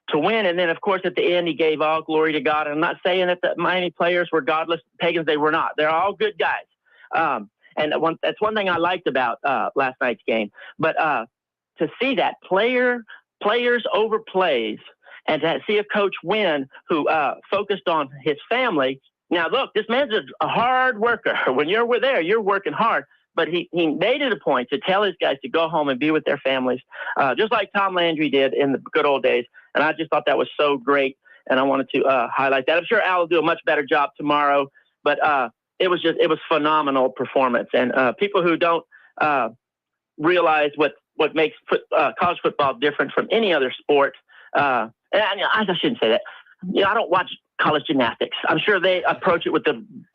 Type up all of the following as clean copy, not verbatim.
to win. And then, of course, at the end, he gave all glory to God. And I'm not saying that the Miami players were godless pagans. They were not. They're all good guys. And that's one thing I liked about last night's game. But to see that players over plays and to see a coach win who focused on his family. Now, look, this man's a hard worker. When you're there, you're working hard. But he made it a point to tell his guys to go home and be with their families, just like Tom Landry did in the good old days. And I just thought that was so great, and I wanted to highlight that. I'm sure Al will do a much better job tomorrow, but it was phenomenal performance. And people who don't realize what makes college football different from any other sport, and I shouldn't say that. I don't watch college gymnastics. I'm sure they approach it with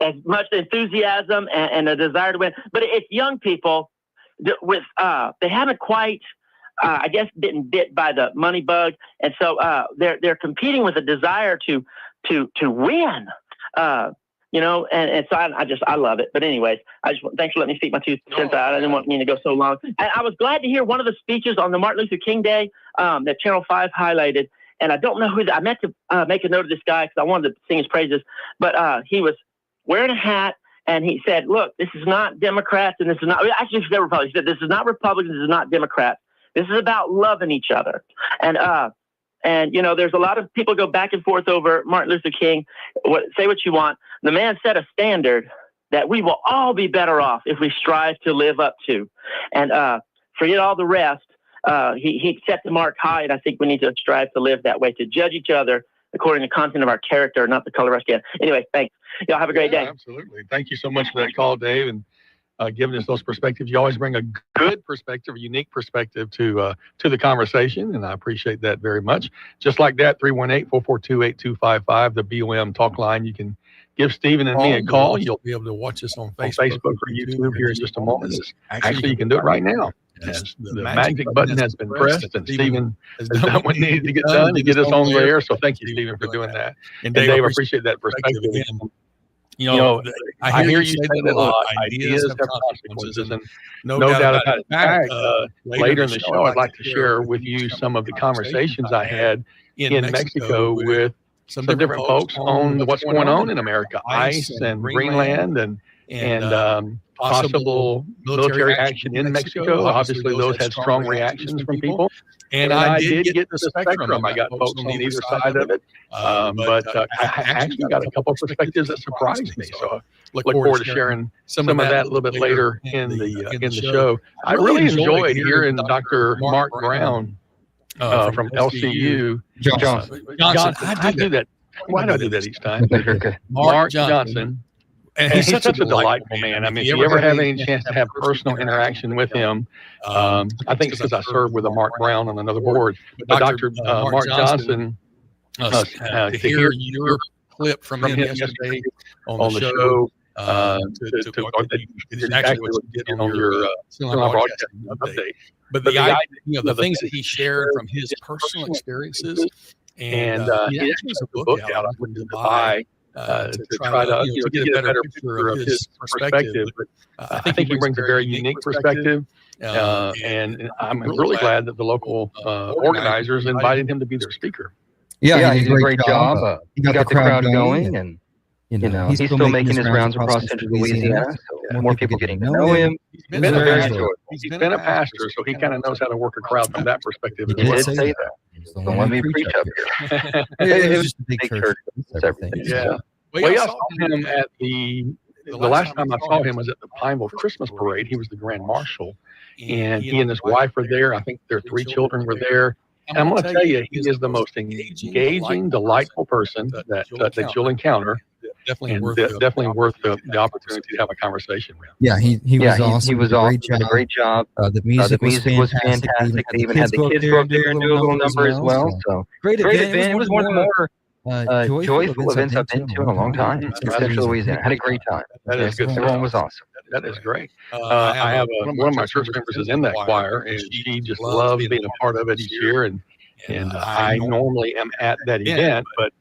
as much enthusiasm and a desire to win. But it's young people with they haven't quite, I guess, been bit by the money bug, and so they're competing with a desire to win. And so I love it. But anyways, thanks for letting me speak my 2 cents out. I didn't want me to go so long. And I was glad to hear one of the speeches on the Martin Luther King Day that Channel 5 highlighted. And I don't know I meant to make a note of this guy because I wanted to sing his praises. But he was wearing a hat, and he said, look, this is not Democrats, and this is not – actually, he said Republicans. He said, this is not Republicans, this is not Democrats. This is about loving each other. And there's a lot of people go back and forth over Martin Luther King. Say what you want. The man set a standard that we will all be better off if we strive to live up to. And forget all the rest. He set the mark high, and I think we need to strive to live that way, to judge each other according to the content of our character, not the color of our skin. Anyway, thanks. Y'all have a great day. Absolutely. Thank you so much for that call, Dave, and giving us those perspectives. You always bring a good perspective, a unique perspective to the conversation, and I appreciate that very much. Just like that, 318-442-8255, the BOM talk line. You can give Stephen and me a call. You'll be able to watch us on Facebook or YouTube here in just a moment. Actually, you can do it right now. Yes, the magic button has been pressed, and Stephen has done what needed to get done to get us on the air. So thank you, Stephen, for doing that. And Dave, I appreciate that perspective. I hear you say that a lot. Ideas have consequences, and no doubt about it. In fact, later in the show, I'd like to share with you some of the conversations I had in Mexico with some different folks on what's going on in America, ICE and Greenland, and possible military action in Mexico. Obviously, those had strong reactions from people. And I did get the spectrum. I got folks on either side of it. But I actually got a couple of perspectives that surprised me. So I look forward to sharing some of that a little bit later in the show. I really enjoyed hearing Dr. Mark Brown from LCU. Johnson. I do that. Why do I do that each time? Mark Johnson. And he's such a delightful man. I mean, if you ever have any chance to have personal interaction with him, I think it's because I served with a Mark Brown on another board. But Dr. Mark Johnson, to hear your clip from him yesterday on the show, exactly what you did on your broadcasting update. But the things that he shared from his personal experiences, and he actually took a book out. I went to buy. To try to get a better picture of his perspective. But I think he brings a very unique perspective, and I'm really glad that the local organizers invited him to be their speaker. Yeah, he did a great job. He got the crowd going, and he's still making his rounds across central Louisiana, so more people getting to know him. He's been a pastor, so he kind of knows how to work a crowd from that perspective. He did say that. Don't let me preach up here. It was just a big church. Yeah. Well, I saw him at the last time I saw him was at the Pineville Christmas Parade. He was the Grand Marshal, and he and his wife were there. I think their 3 children were there. And I'm going to tell you, he is the most engaging, delightful person that you'll encounter. Definitely worth the opportunity to have a conversation with. Yeah, he was awesome. He was awesome. Did a great job. The music was fantastic. They even had the kids go up there and do a little number as well. So great event. It was one of the more joyful events I've been to in a long time in Central Louisiana. Had a great time. That is good. Everyone was awesome. That is great. I have one of my church members is in that choir, and she just loves being a part of it each year. And I normally am at that event, but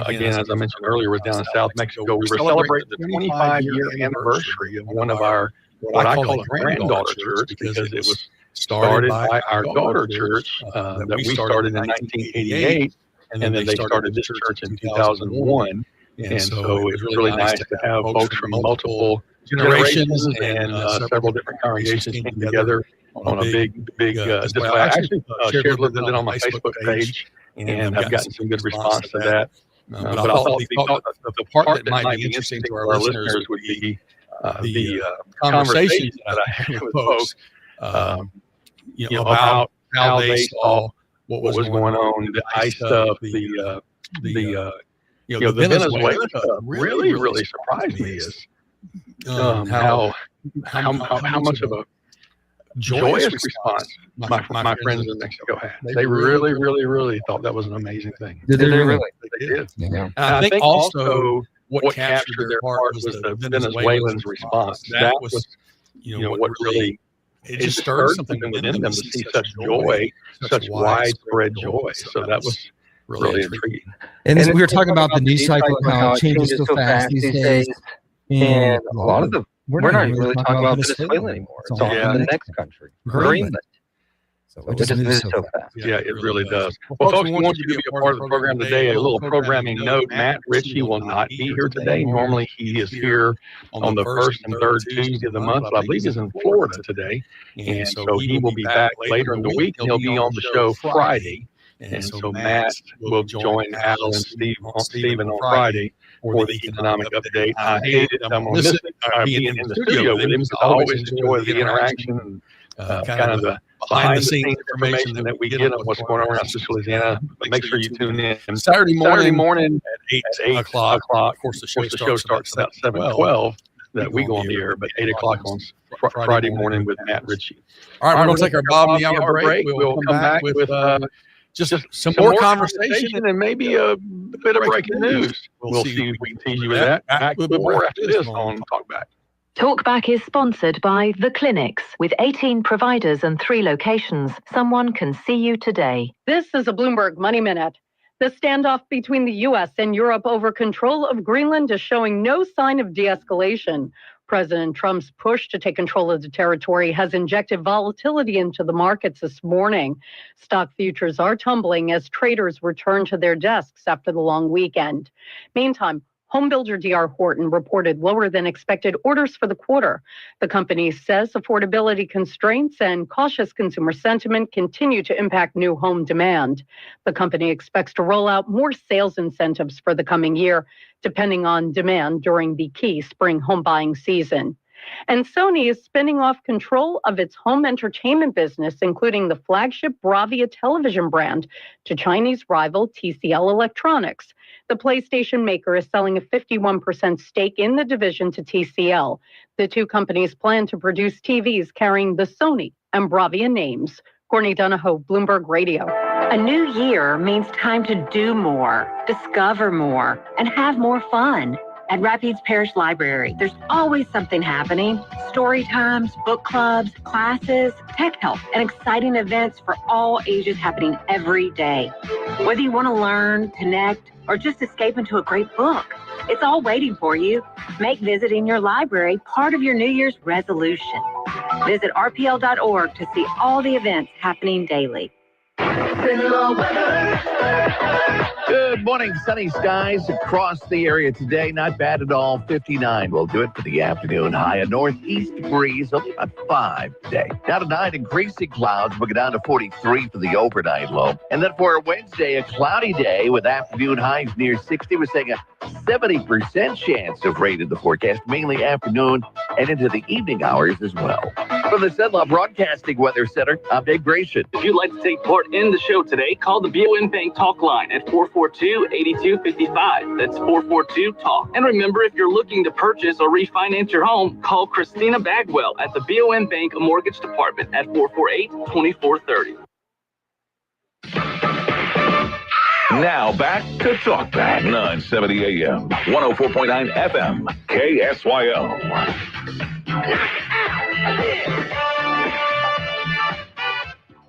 again, as I mentioned earlier, was down in South Mexico. We were celebrating the 25-year anniversary of one of our, what I call a granddaughter church, because it was started by our daughter church that we started in 1988. and then they started this church in 2001. And so it was really nice to have folks from multiple generations and several different congregations came together on a big display. I actually shared a little bit on my Facebook page, and I've gotten some good response to that. But I thought the part that might be interesting to our listeners would be the conversations that I had with folks, about how they saw what was going on, the ICE stuff, the Venezuela stuff. Really surprised me is how much of a joyous response my friends in Mexico had. They really thought that was an amazing thing. Did they really? They did. Yeah. And I think also what captured their heart was the Venezuelans' response. That was, what really, it just stirred something within them to see such joy, such widespread joy. So that was really intriguing. And we were talking about the news cycle and how it changes so fast these days. And a lot of we're not really talking about Venezuela anymore. It's all in the next country, Greenland. So it just moves so fast. Yeah, it really does. Well, folks, we want you to be a part of the program today. A little programming note: Matt Ritchie will not be here today. Normally, he is here on the first and third Tuesday of the month, but I believe he's in Florida today, and so he will be back later in the week. He'll be on the show Friday, and so Matt will join Al and Stephen on Friday for the economic update. I hate it. I'm going to miss being in the studio with him because I always enjoy the interaction and kind of the behind-the-scenes information that we get on what's going on around Central Louisiana. But make sure you tune in Saturday morning at 8 o'clock. Of course, the show starts about 7:12 that we go on the air, but 8 o'clock on Friday morning with Matt Ritchie. All right, we're going to take our Bob and the Hour break. We'll come back with just some more conversation and maybe a bit of breaking news. We'll see if we can tease you with that. Back with more after this on Talkback. Talkback is sponsored by The Clinics. With 18 providers and 3 locations, someone can see you today. This is a Bloomberg Money Minute. The standoff between the U.S. and Europe over control of Greenland is showing no sign of de-escalation. President Trump's push to take control of the territory has injected volatility into the markets this morning. Stock futures are tumbling as traders return to their desks after the long weekend. Meantime, homebuilder D.R. Horton reported lower than expected orders for the quarter. The company says affordability constraints and cautious consumer sentiment continue to impact new home demand. The company expects to roll out more sales incentives for the coming year, depending on demand during the key spring home buying season. And Sony is spinning off control of its home entertainment business, including the flagship Bravia television brand, to Chinese rival TCL Electronics. The PlayStation maker is selling a 51% stake in the division to TCL. The two companies plan to produce TVs carrying the Sony and Bravia names. Courtney Donahoe, Bloomberg Radio. A new year means time to do more, discover more, and have more fun. At Rapides Parish Library, there's always something happening. Story times, book clubs, classes, tech help, and exciting events for all ages happening every day. Whether you want to learn, connect, or just escape into a great book, it's all waiting for you. Make visiting your library part of your New Year's resolution. Visit rpl.org to see all the events happening daily. Good morning. Sunny skies across the area today. Not bad at all. 59 will do it for the afternoon high. A northeast breeze, only about 5 today. Now tonight, increasing clouds. We'll get down to 43 for the overnight low. And then for Wednesday, a cloudy day with afternoon highs near 60. We're saying a 70% chance of rain in the forecast, mainly afternoon and into the evening hours as well. From the Zenlaw Broadcasting Weather Center, I'm Dave Grayson. If you'd like to take part in the show today, call the BOM Bank Talk line at 442-8255. That's 442-TALK. And remember, if you're looking to purchase or refinance your home, call Christina Bagwell at the BOM Bank Mortgage Department at 448-2430. Now back to Talkback, 970 AM, 104.9 FM, KSYO.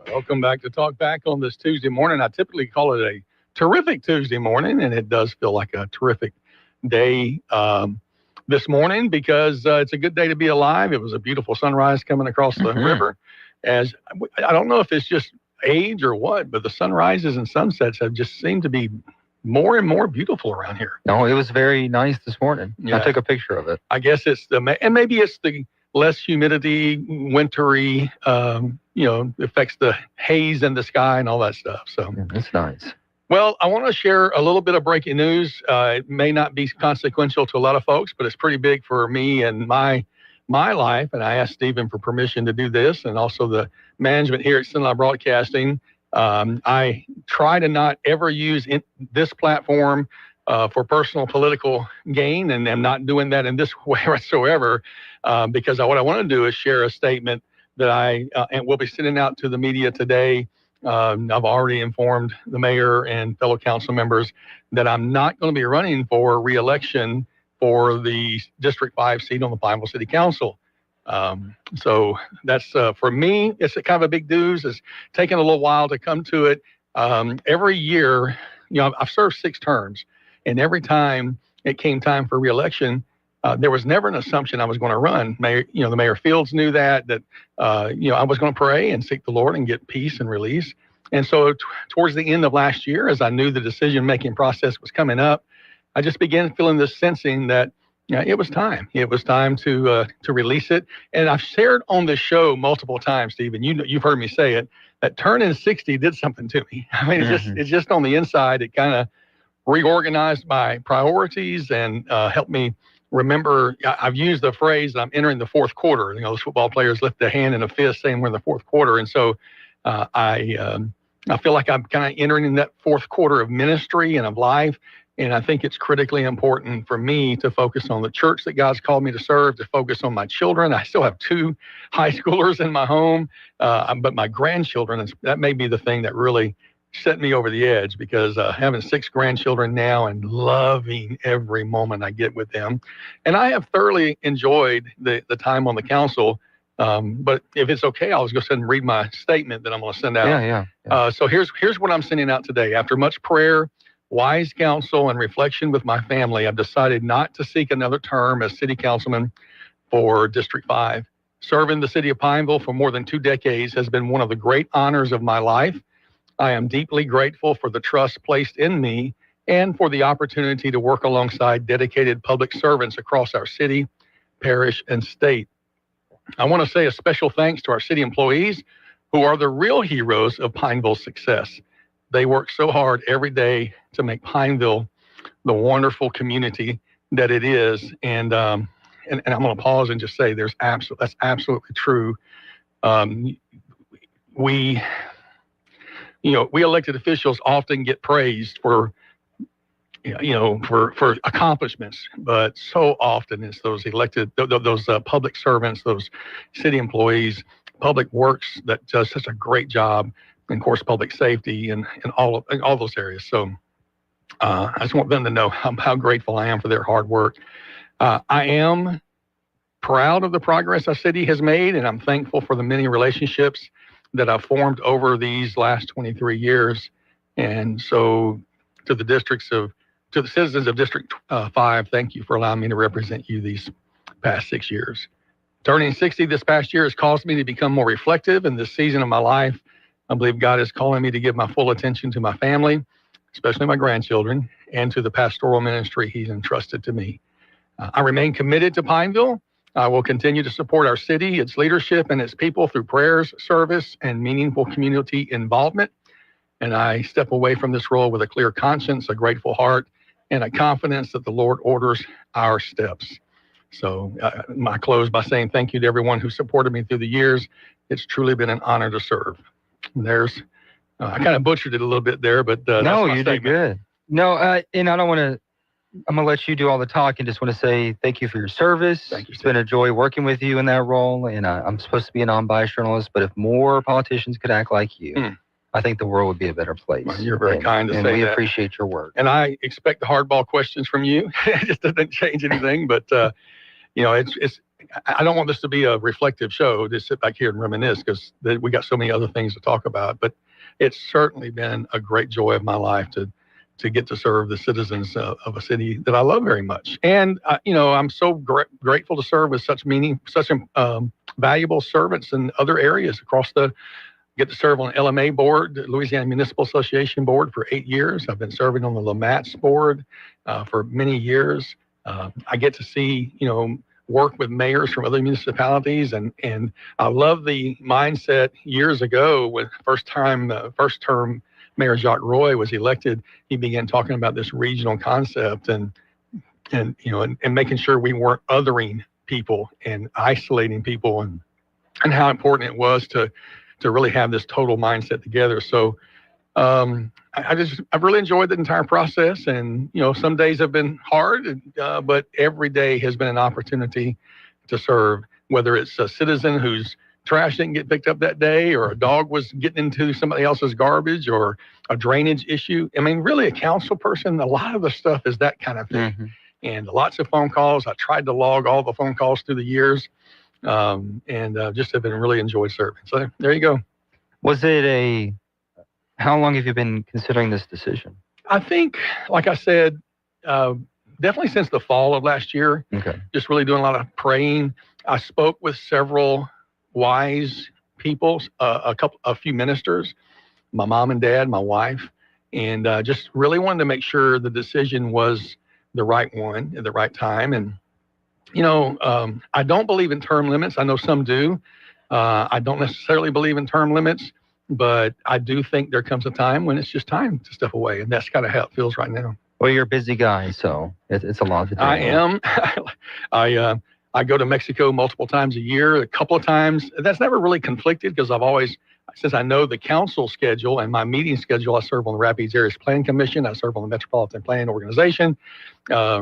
Welcome back to Talkback on this Tuesday morning. I typically call it a terrific Tuesday morning, and it does feel like a terrific day this morning because it's a good day to be alive. It was a beautiful sunrise coming across the river. As I don't know if it's just age or what, but the sunrises and sunsets have just seemed to be more and more beautiful around here. No, it was very nice this morning. Yeah. I took a picture of it. I guess and maybe it's the less humidity, wintry, affects the haze in the sky and all that stuff. So it's nice. Well, I want to share a little bit of breaking news. It may not be consequential to a lot of folks, but it's pretty big for me and my life. And I asked Stephen for permission to do this, and also the management here at Cenla Broadcasting. I try to not ever use this platform for personal political gain, and I'm not doing that in this way whatsoever, because what I want to do is share a statement that I and will be sending out to the media today. I've already informed the mayor and fellow council members that I'm not going to be running for re-election for the District 5 seat on the Pineville City Council. So that's for me, it's a kind of a big news. It's taken a little while to come to it. Every year, I've served 6 terms, and every time it came time for re-election, there was never an assumption I was going to run. The Mayor Fields knew that I was going to pray and seek the Lord and get peace and release. And so towards the end of last year, as I knew the decision-making process was coming up, I just began feeling this sensing that it was time. It was time to release it. And I've shared on this show multiple times, Stephen, you've heard me say it, that turning 60 did something to me. I mean, it's just on the inside, it kind of reorganized my priorities and helped me remember. I've used the phrase, I'm entering the fourth quarter. Those football players lift their hand in a fist saying we're in the fourth quarter. And so I feel like I'm kind of entering in that fourth quarter of ministry and of life. And I think it's critically important for me to focus on the church that God's called me to serve, to focus on my children. I still have 2 high schoolers in my home, but my grandchildren, that may be the thing that really set me over the edge, because having 6 grandchildren now and loving every moment I get with them. And I have thoroughly enjoyed the time on the council. But if it's okay, I'll just go ahead and read my statement that I'm going to send out. Yeah. So here's what I'm sending out today. After much prayer, wise counsel, and reflection with my family, I've decided not to seek another term as city councilman for District 5. Serving the city of Pineville for more than 2 decades has been one of the great honors of my life. I am deeply grateful for the trust placed in me and for the opportunity to work alongside dedicated public servants across our city, parish, and state. I want to say a special thanks to our city employees, who are the real heroes of Pineville's success. They work so hard every day to make Pineville the wonderful community that it is. And I'm going to pause and just say that's absolutely true. We elected officials often get praised for accomplishments, but so often it's those public servants, those city employees, public works that does such a great job, and of course public safety and all those areas. So I just want them to know how grateful I am for their hard work. I am proud of the progress our city has made, and I'm thankful for the many relationships that I've formed over these last 23 years. And so to the citizens of District 5, thank you for allowing me to represent you these past 6 years. Turning 60 this past year has caused me to become more reflective in this season of my life. I believe God is calling me to give my full attention to my family, especially my grandchildren, and to the pastoral ministry He's entrusted to me. I remain committed to Pineville. I will continue to support our city, its leadership, and its people through prayers, service, and meaningful community involvement. And I step away from this role with a clear conscience, a grateful heart, and a confidence that the Lord orders our steps. So I close by saying thank you to everyone who supported me through the years. It's truly been an honor to serve. I kind of butchered it a little bit there, but no, you did good. No, and I don't want to. I'm going to let you do all the talk and just want to say thank you for your service. Thank you. It's been a joy working with you in that role. And I'm supposed to be a non-biased journalist, but if more politicians could act like you, I think the world would be a better place. Well, you're very kind to say that. And we appreciate your work. And I expect the hardball questions from you. It just doesn't change anything. But, it's I don't want this to be a reflective show to sit back here and reminisce, because we got so many other things to talk about. But it's certainly been a great joy of my life to get to serve the citizens of a city that I love very much. And, I'm so grateful to serve with such valuable servants in other areas across the get to serve on LMA board, the Louisiana Municipal Association board, for 8 years. I've been serving on the LMATS board for many years. I get to see, work with mayors from other municipalities, and I love the mindset years ago when first term Mayor Jacques Roy was elected. He began talking about this regional concept and making sure we weren't othering people and isolating people, and how important it was to really have this total mindset together. So I've really enjoyed the entire process, and some days have been hard, but every day has been an opportunity to serve, whether it's a citizen whose trash didn't get picked up that day, or a dog was getting into somebody else's garbage, or a drainage issue. I mean, really, a council person, a lot of the stuff is that kind of thing. Mm-hmm. And lots of phone calls. I tried to log all the phone calls through the years, and just have been really enjoyed serving. So there you go. How long have you been considering this decision? I think, like I said, definitely since the fall of last year. Okay. Just really doing a lot of praying. I spoke with several wise people, a few ministers, my mom and dad, my wife, and just really wanted to make sure the decision was the right one at the right time. And, I don't believe in term limits. I know some do. I don't necessarily believe in term limits, but I do think there comes a time when it's just time to step away. And that's kind of how it feels right now. Well, you're a busy guy, so it's a lot to do. I am. I go to Mexico multiple times a year, a couple of times. That's never really conflicted because I've always, since I know the council schedule and my meeting schedule, I serve on the Rapides Areas Plan Commission. I serve on the Metropolitan Planning Organization. I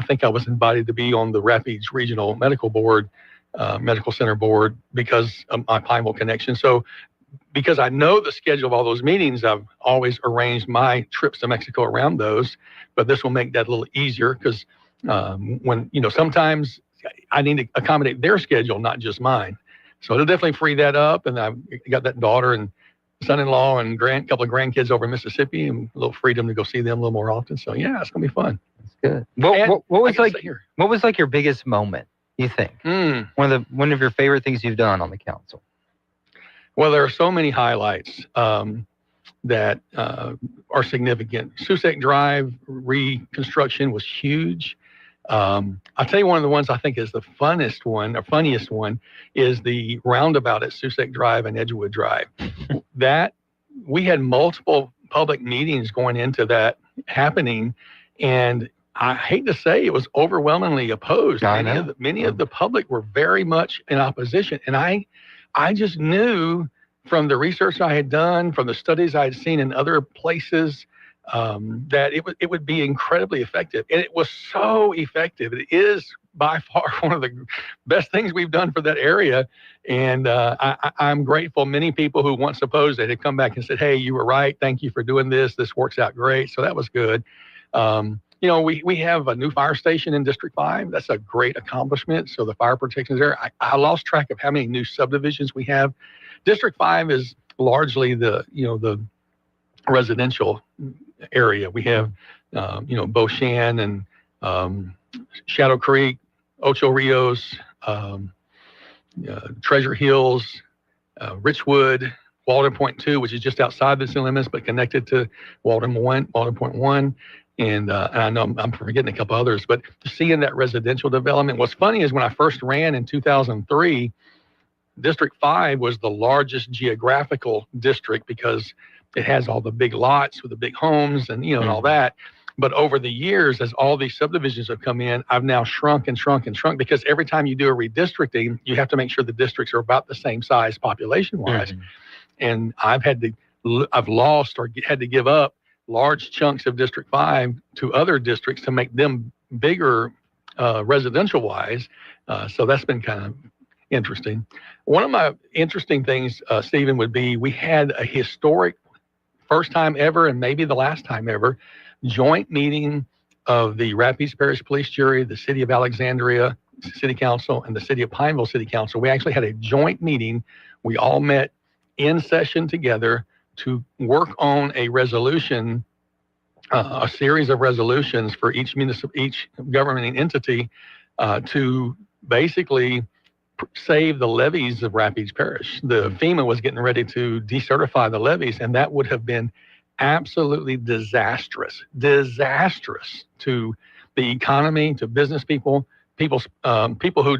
think I was invited to be on the Rapides Regional Medical Board, Medical Center Board, because of my Pineville connection. So because I know the schedule of all those meetings, I've always arranged my trips to Mexico around those. But this will make that a little easier because when, sometimes I need to accommodate their schedule, not just mine. So it'll definitely free that up. And I've got that daughter and son-in-law and couple of grandkids over in Mississippi, and a little freedom to go see them a little more often. So yeah, it's gonna be fun. That's good. What was like your biggest moment, you think? One of your favorite things you've done on the council? Well, there are so many highlights that are significant. Susek Drive reconstruction was huge. I'll tell you one of the ones I think is the funniest one is the roundabout at Susek Drive and Edgewood Drive. That we had multiple public meetings going into that happening, and I hate to say it was overwhelmingly opposed. Many of the public were very much in opposition, and I just knew from the research I had done, from the studies I had seen in other places, that it would be incredibly effective. And it was so effective. It is by far one of the best things we've done for that area. And I'm grateful. Many people who once opposed it had come back and said, hey, you were right. Thank you for doing this. This works out great. So that was good. We have a new fire station in District 5. That's a great accomplishment. So the fire protection is there. I lost track of how many new subdivisions we have. District 5 is largely the residential area. We have, Beauchamp and Shadow Creek, Ocho Rios, Treasure Hills, Richwood, Walden Point 2, which is just outside the city limits, but connected to Walden Point 1. And I know I'm forgetting a couple others, but seeing that residential development. What's funny is when I first ran in 2003, District 5 was the largest geographical district because it has all the big lots with the big homes and, and all that. But over the years, as all these subdivisions have come in, I've now shrunk because every time you do a redistricting, you have to make sure the districts are about the same size population-wise. Mm-hmm. And I've lost or had to give up large chunks of District 5 to other districts to make them bigger residential-wise. So that's been kind of interesting. One of my interesting things, Stephen, would be we had a historic first time ever, and maybe the last time ever, joint meeting of the Rapides Parish Police Jury, the City of Alexandria City Council, and the City of Pineville City Council. We actually had a joint meeting. We all met in session together to work on a resolution, a series of resolutions for each government entity to basically save the levees of Rapides Parish. The FEMA was getting ready to decertify the levees, and that would have been absolutely disastrous to the economy, to business people who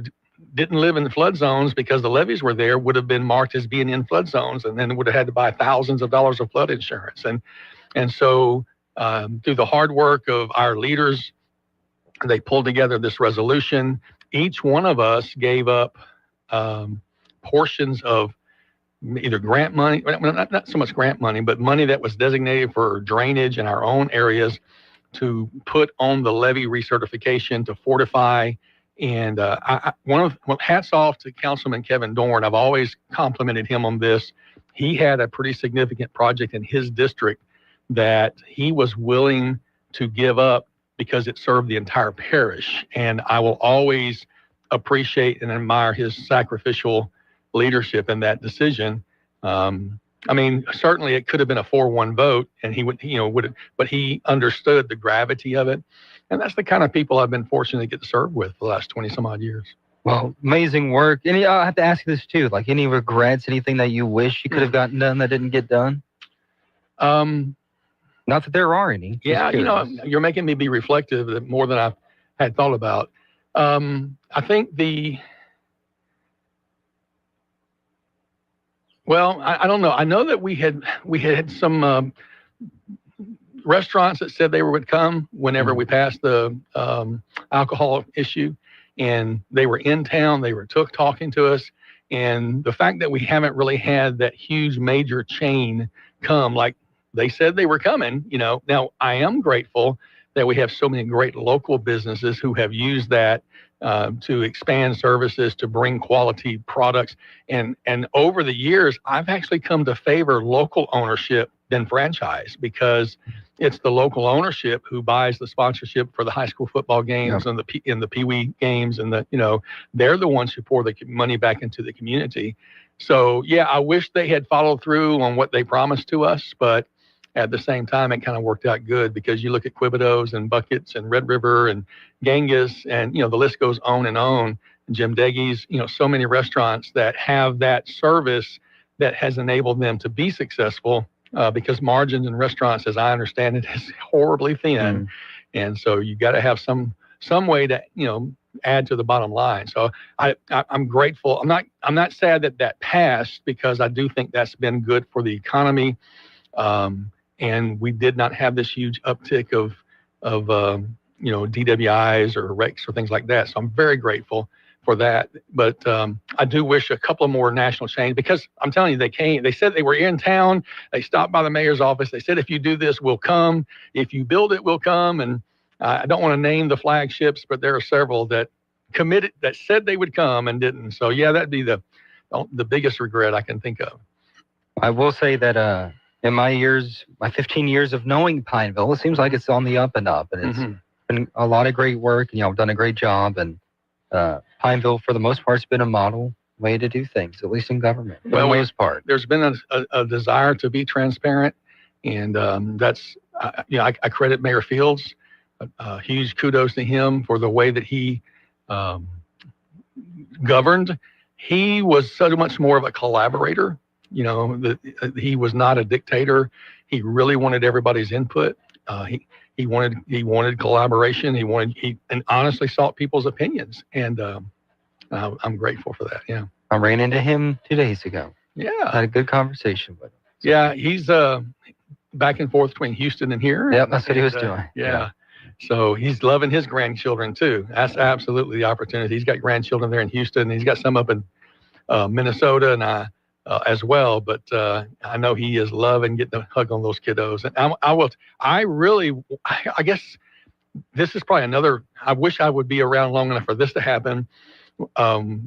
didn't live in the flood zones because the levees were there would have been marked as being in flood zones, and then would have had to buy thousands of dollars of flood insurance. And so through the hard work of our leaders, they pulled together this resolution. Each one of us gave up portions of either grant money, not so much grant money, but money that was designated for drainage in our own areas to put on the levee recertification, to fortify. And hats off to Councilman Kevin Dorn. I've always complimented him on this. He had a pretty significant project in his district that he was willing to give up because it served the entire parish. And I will always appreciate and admire his sacrificial leadership in that decision. I mean, certainly it could have been a 4-1 vote, and he would, but he understood the gravity of it. And that's the kind of people I've been fortunate to get to serve with for the last 20 some odd years. Well, amazing work. I have to ask you this too, like any regrets, anything that you wish you could have gotten done that didn't get done? Not that there are any. Yeah, you're making me be reflective more than I had thought about. I think I don't know. I know that we had some restaurants that said they would come whenever we passed the alcohol issue, and they were in town. They were talking to us, and the fact that we haven't really had that huge major chain come like they said they were coming. Now I am grateful that we have so many great local businesses who have used that to expand services, to bring quality products. And over the years, I've actually come to favor local ownership than franchise, because it's the local ownership who buys the sponsorship for the high school football games and the Pee Wee games, and they're the ones who pour the money back into the community. So yeah, I wish they had followed through on what they promised to us, but at the same time, it kind of worked out good, because you look at Quibido's and Buckets and Red River and Genghis, and the list goes on and on. Jim Deggy's, so many restaurants that have that service that has enabled them to be successful, because margins in restaurants, as I understand it, is horribly thin, and so you got to have some way to add to the bottom line. So I'm grateful. I'm not sad that passed, because I do think that's been good for the economy. And we did not have this huge uptick of DWIs or wrecks or things like that. So I'm very grateful for that. But I do wish a couple of more national chains, because I'm telling you, they said they were in town. They stopped by the mayor's office. They said, if you do this, we'll come. If you build it, we'll come. And I don't want to name the flagships, but there are several that committed, that said they would come and didn't. So yeah, that'd be the biggest regret I can think of. I will say that in my 15 years of knowing Pineville, it seems like it's on the up and up, and it's been a lot of great work, and done a great job. And Pineville, for the most part, has been a model way to do things, at least in government, for the most part. There's been a desire to be transparent, and that's, I credit Mayor Fields. Huge kudos to him for the way that he governed. He was so much more of a collaborator. He was not a dictator. He really wanted everybody's input. He wanted collaboration. He honestly sought people's opinions, and I'm grateful for that. Yeah, I ran into him 2 days ago. Yeah, had a good conversation with him. So. Yeah, he's back and forth between Houston and here. Yep, that's what he was doing. Yeah. So he's loving his grandchildren too. That's absolutely the opportunity. He's got grandchildren there in Houston, and he's got some up in Minnesota, and as well, but I know he is loving getting a hug on those kiddos. And I guess this is probably another, I wish I would be around long enough for this to happen.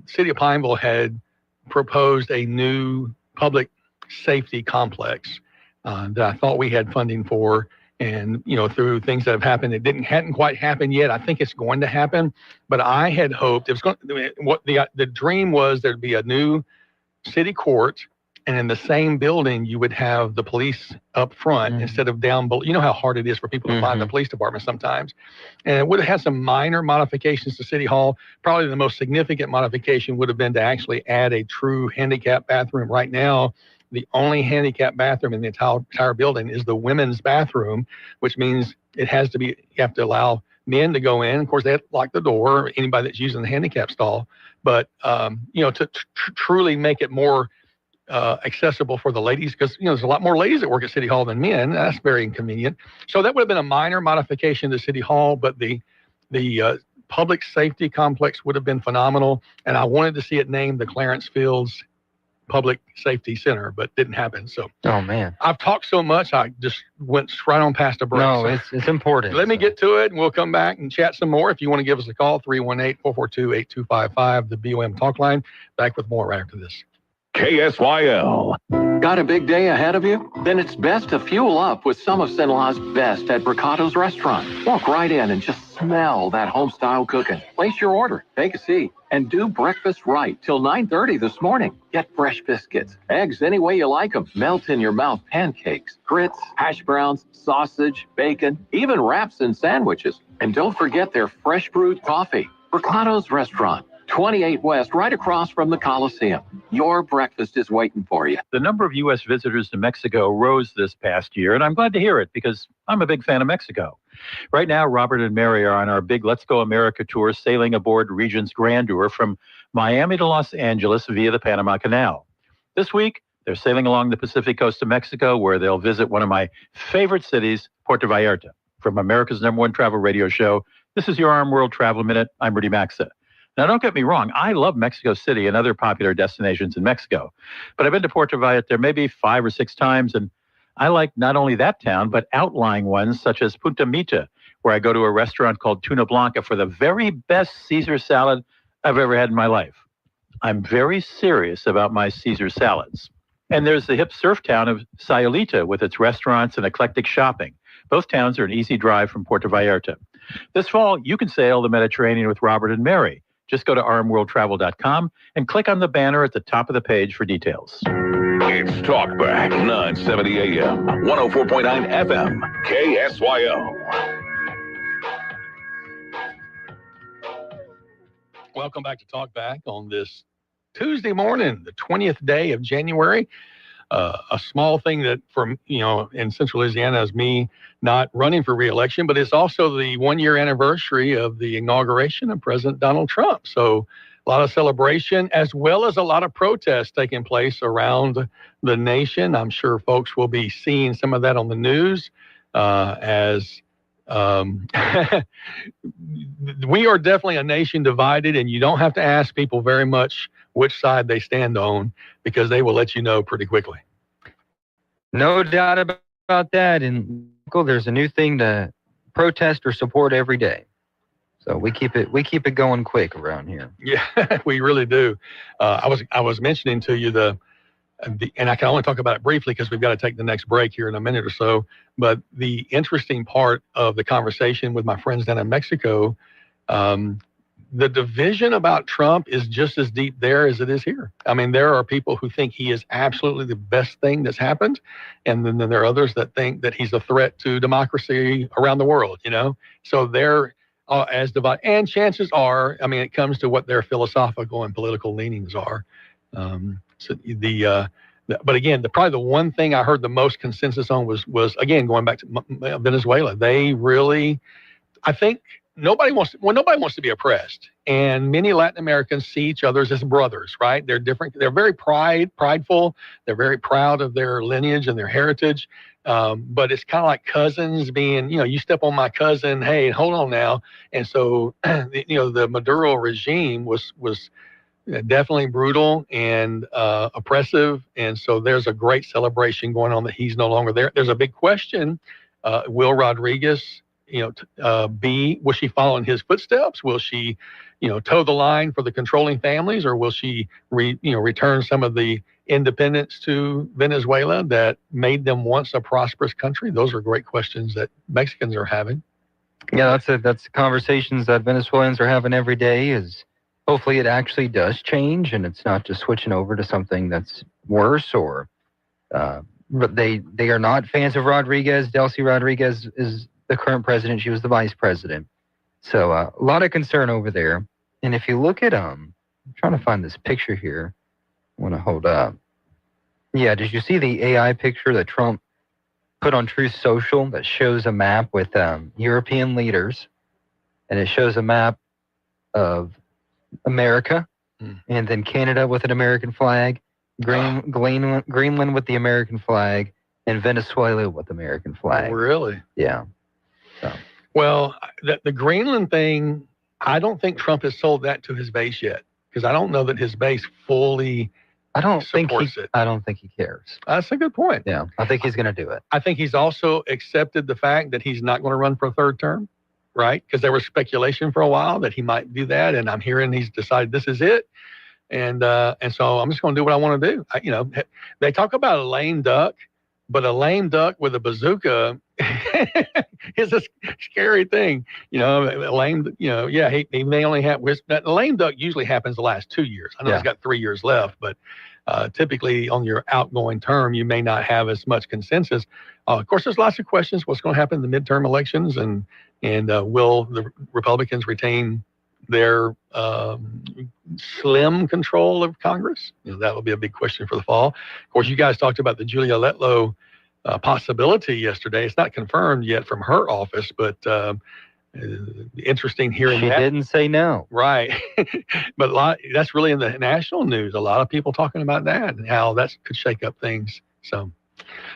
City of Pineville had proposed a new public safety complex that I thought we had funding for. And, through things that have happened, it hadn't quite happened yet. I think it's going to happen, but I had hoped the dream was there'd be a new city court and in the same building, you would have the police up front instead of down below. You know how hard it is for people to find the police department sometimes. And it would have had some minor modifications to City Hall. Probably the most significant modification would have been to actually add a true handicap bathroom. Right now, the only handicap bathroom in the entire building is the women's bathroom, which means it has to be, you have to allow men to go in. Of course, they have to lock the door, anybody that's using the handicap stall. But, to truly make it more accessible for the ladies, because there's a lot more ladies that work at City Hall than men. That's very inconvenient. So that would have been a minor modification to City Hall, but the public safety complex would have been phenomenal. And I wanted to see it named the Clarence Fields Public Safety Center, but didn't happen. So, oh man, I've talked so much, I just went right on past a break. No, so it's important. Let me get to it, and we'll come back and chat some more. If you want to give us a call, 318-442-8255, the BOM talk line. Back with more right after this. KSYL. Got a big day ahead of you? Then it's best to fuel up with some of St. best at Bricato's Restaurant. Walk right in and just smell that home-style cooking. Place your order, take a seat, and do breakfast right till 9:30 this morning. Get fresh biscuits, eggs any way you like them, melt in your mouth pancakes, grits, hash browns, sausage, bacon, even wraps and sandwiches. And don't forget their fresh brewed coffee. Bricato's Restaurant. 28 West, right across from the Coliseum. Your breakfast is waiting for you. The number of U.S. visitors to Mexico rose this past year, and I'm glad to hear it because I'm a big fan of Mexico. Right now, Robert and Mary are on our big Let's Go America tour, sailing aboard Regent's Grandeur from Miami to Los Angeles via the Panama Canal. This week, they're sailing along the Pacific coast of Mexico, where they'll visit one of my favorite cities, Puerto Vallarta. From America's #1 travel radio show, this is your Arm World Travel Minute. I'm Rudy Maxa. Now, don't get me wrong. I love Mexico City and other popular destinations in Mexico. But I've been to Puerto Vallarta maybe 5 or 6 times, and I like not only that town, but outlying ones such as Punta Mita, where I go to a restaurant called Tuna Blanca for the very best Caesar salad I've ever had in my life. I'm very serious about my Caesar salads. And there's the hip surf town of Sayulita with its restaurants and eclectic shopping. Both towns are an easy drive from Puerto Vallarta. This fall, you can sail the Mediterranean with Robert and Mary. Just go to rmworldtravel.com and click on the banner at the top of the page for details. It's Talkback 970 AM, 104.9 FM, KSYO. Welcome back to Talkback on this Tuesday morning, the 20th day of January. A small thing that in Central Louisiana is me not running for re-election, but it's also the 1-year anniversary of the inauguration of President Donald Trump. So a lot of celebration as well as a lot of protests taking place around the nation. I'm sure folks will be seeing some of that on the news as we are definitely a nation divided, and you don't have to ask people very much which side they stand on because they will let you know pretty quickly. No doubt about that. And there's a new thing to protest or support every day. So we keep it going quick around here. Yeah, we really do. I was mentioning to you and I can only talk about it briefly because we've got to take the next break here in a minute or so. But the interesting part of the conversation with my friends down in Mexico, the division about Trump is just as deep there as it is here. I mean, there are people who think he is absolutely the best thing that's happened. And then there are others that think that he's a threat to democracy around the world, So they're as divided. And chances are, it comes to what their philosophical and political leanings are. But again, probably the one thing I heard the most consensus on was again, going back to Venezuela. They really, I think, nobody wants to be oppressed, and many Latin Americans see each other as brothers, right? They're different. They're very prideful. They're very proud of their lineage and their heritage. But it's kind of like cousins being, you step on my cousin, hey, hold on now. And so, the Maduro regime was definitely brutal and oppressive. And so there's a great celebration going on that he's no longer there. There's a big question. Will Rodriguez, will she follow in his footsteps? Will she, toe the line for the controlling families, or will she, return some of the independence to Venezuela that made them once a prosperous country? Those are great questions that Mexicans are having. Yeah, that's conversations that Venezuelans are having every day. Is hopefully it actually does change, and it's not just switching over to something that's worse, or they are not fans of Rodriguez. Delcy Rodriguez is the current president. She was the vice president. So a lot of concern over there. And if you look at I'm trying to find this picture here. I want to hold up. Yeah, did you see the AI picture that Trump put on Truth Social that shows a map with European leaders, and it shows a map of America, and then Canada with an American flag, Greenland with the American flag, and Venezuela with the American flag. Really? Yeah. So. Well, the Greenland thing, I don't think Trump has sold that to his base yet, because I don't know that his base fully supports it. I don't think he cares. That's a good point. Yeah, I think he's going to do it. I think he's also accepted the fact that he's not going to run for a third term, right? Because there was speculation for a while that he might do that, and I'm hearing he's decided this is it. And so I'm just going to do what I want to do. They talk about a lame duck, but a lame duck with a bazooka is a scary thing. He may only have, a lame duck usually happens the last 2 years. I know he's got 3 years left, but typically on your outgoing term, you may not have as much consensus. Of course, there's lots of questions. What's going to happen in the midterm elections, and will the Republicans retain their slim control of Congress? That will be a big question for the fall. Of course, you guys talked about the Julia Letlow possibility yesterday. It's not confirmed yet from her office, but interesting hearing she that. Didn't say no. Right. But that's really in the national news. A lot of people talking about that and how that could shake up things. So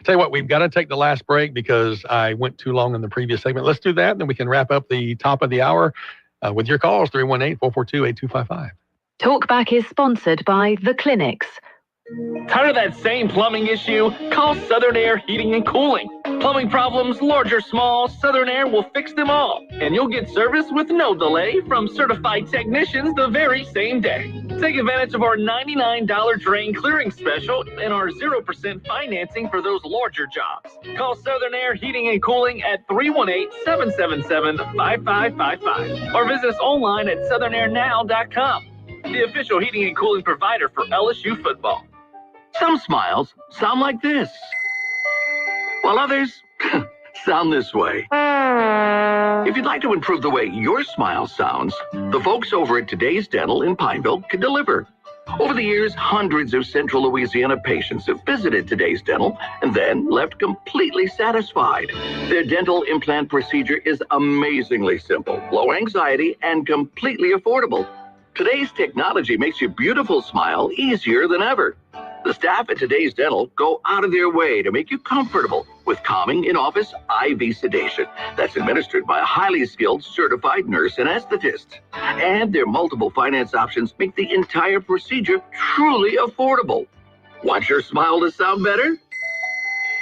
tell you what, we've got to take the last break because I went too long in the previous segment. Let's do that, and then we can wrap up the top of the hour with your calls, 318-442-8255. Talkback is sponsored by The Clinics. Tired of that same plumbing issue? Call Southern Air Heating and Cooling. Plumbing problems, large or small, Southern Air will fix them all. And you'll get service with no delay from certified technicians the very same day. Take advantage of our $99 drain clearing special and our 0% financing for those larger jobs. Call Southern Air Heating and Cooling at 318-777-5555 or visit us online at southernairnow.com, the official heating and cooling provider for LSU football. Some smiles sound like this, while others sound this way. If you'd like to improve the way your smile sounds, the folks over at Today's Dental in Pineville can deliver. Over the years, hundreds of Central Louisiana patients have visited Today's Dental and then left completely satisfied. Their dental implant procedure is amazingly simple, low anxiety, and completely affordable. Today's technology makes your beautiful smile easier than ever. The staff at Today's Dental go out of their way to make you comfortable with calming in-office IV sedation that's administered by a highly skilled certified nurse anesthetist. And their multiple finance options make the entire procedure truly affordable. Want your smile to sound better?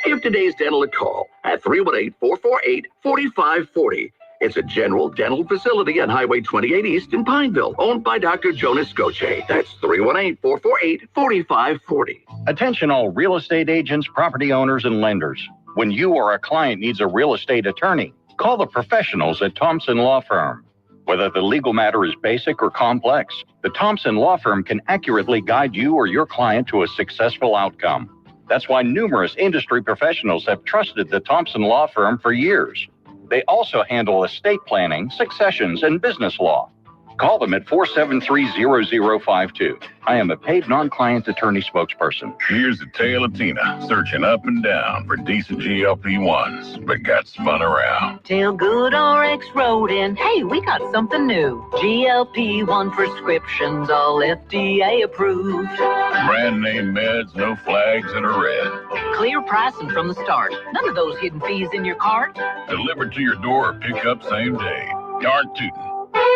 Give Today's Dental a call at 318-448-4540. It's a general dental facility on Highway 28 East in Pineville, owned by Dr. Jonas Goche. That's 318-448-4540. Attention all real estate agents, property owners, and lenders. When you or a client needs a real estate attorney, call the professionals at Thompson Law Firm. Whether the legal matter is basic or complex, the Thompson Law Firm can accurately guide you or your client to a successful outcome. That's why numerous industry professionals have trusted the Thompson Law Firm for years. They also handle estate planning, successions, and business law. Call them at 473-0052. I am a paid non-client attorney spokesperson. Here's the tale of Tina, searching up and down for decent GLP-1s, but got spun around. Tell GoodRx wrote in, hey, we got something new. GLP-1 prescriptions, all FDA approved. Brand name meds, no flags that are red. Clear pricing from the start. None of those hidden fees in your cart. Delivered to your door or pick up same day. Darn tootin'.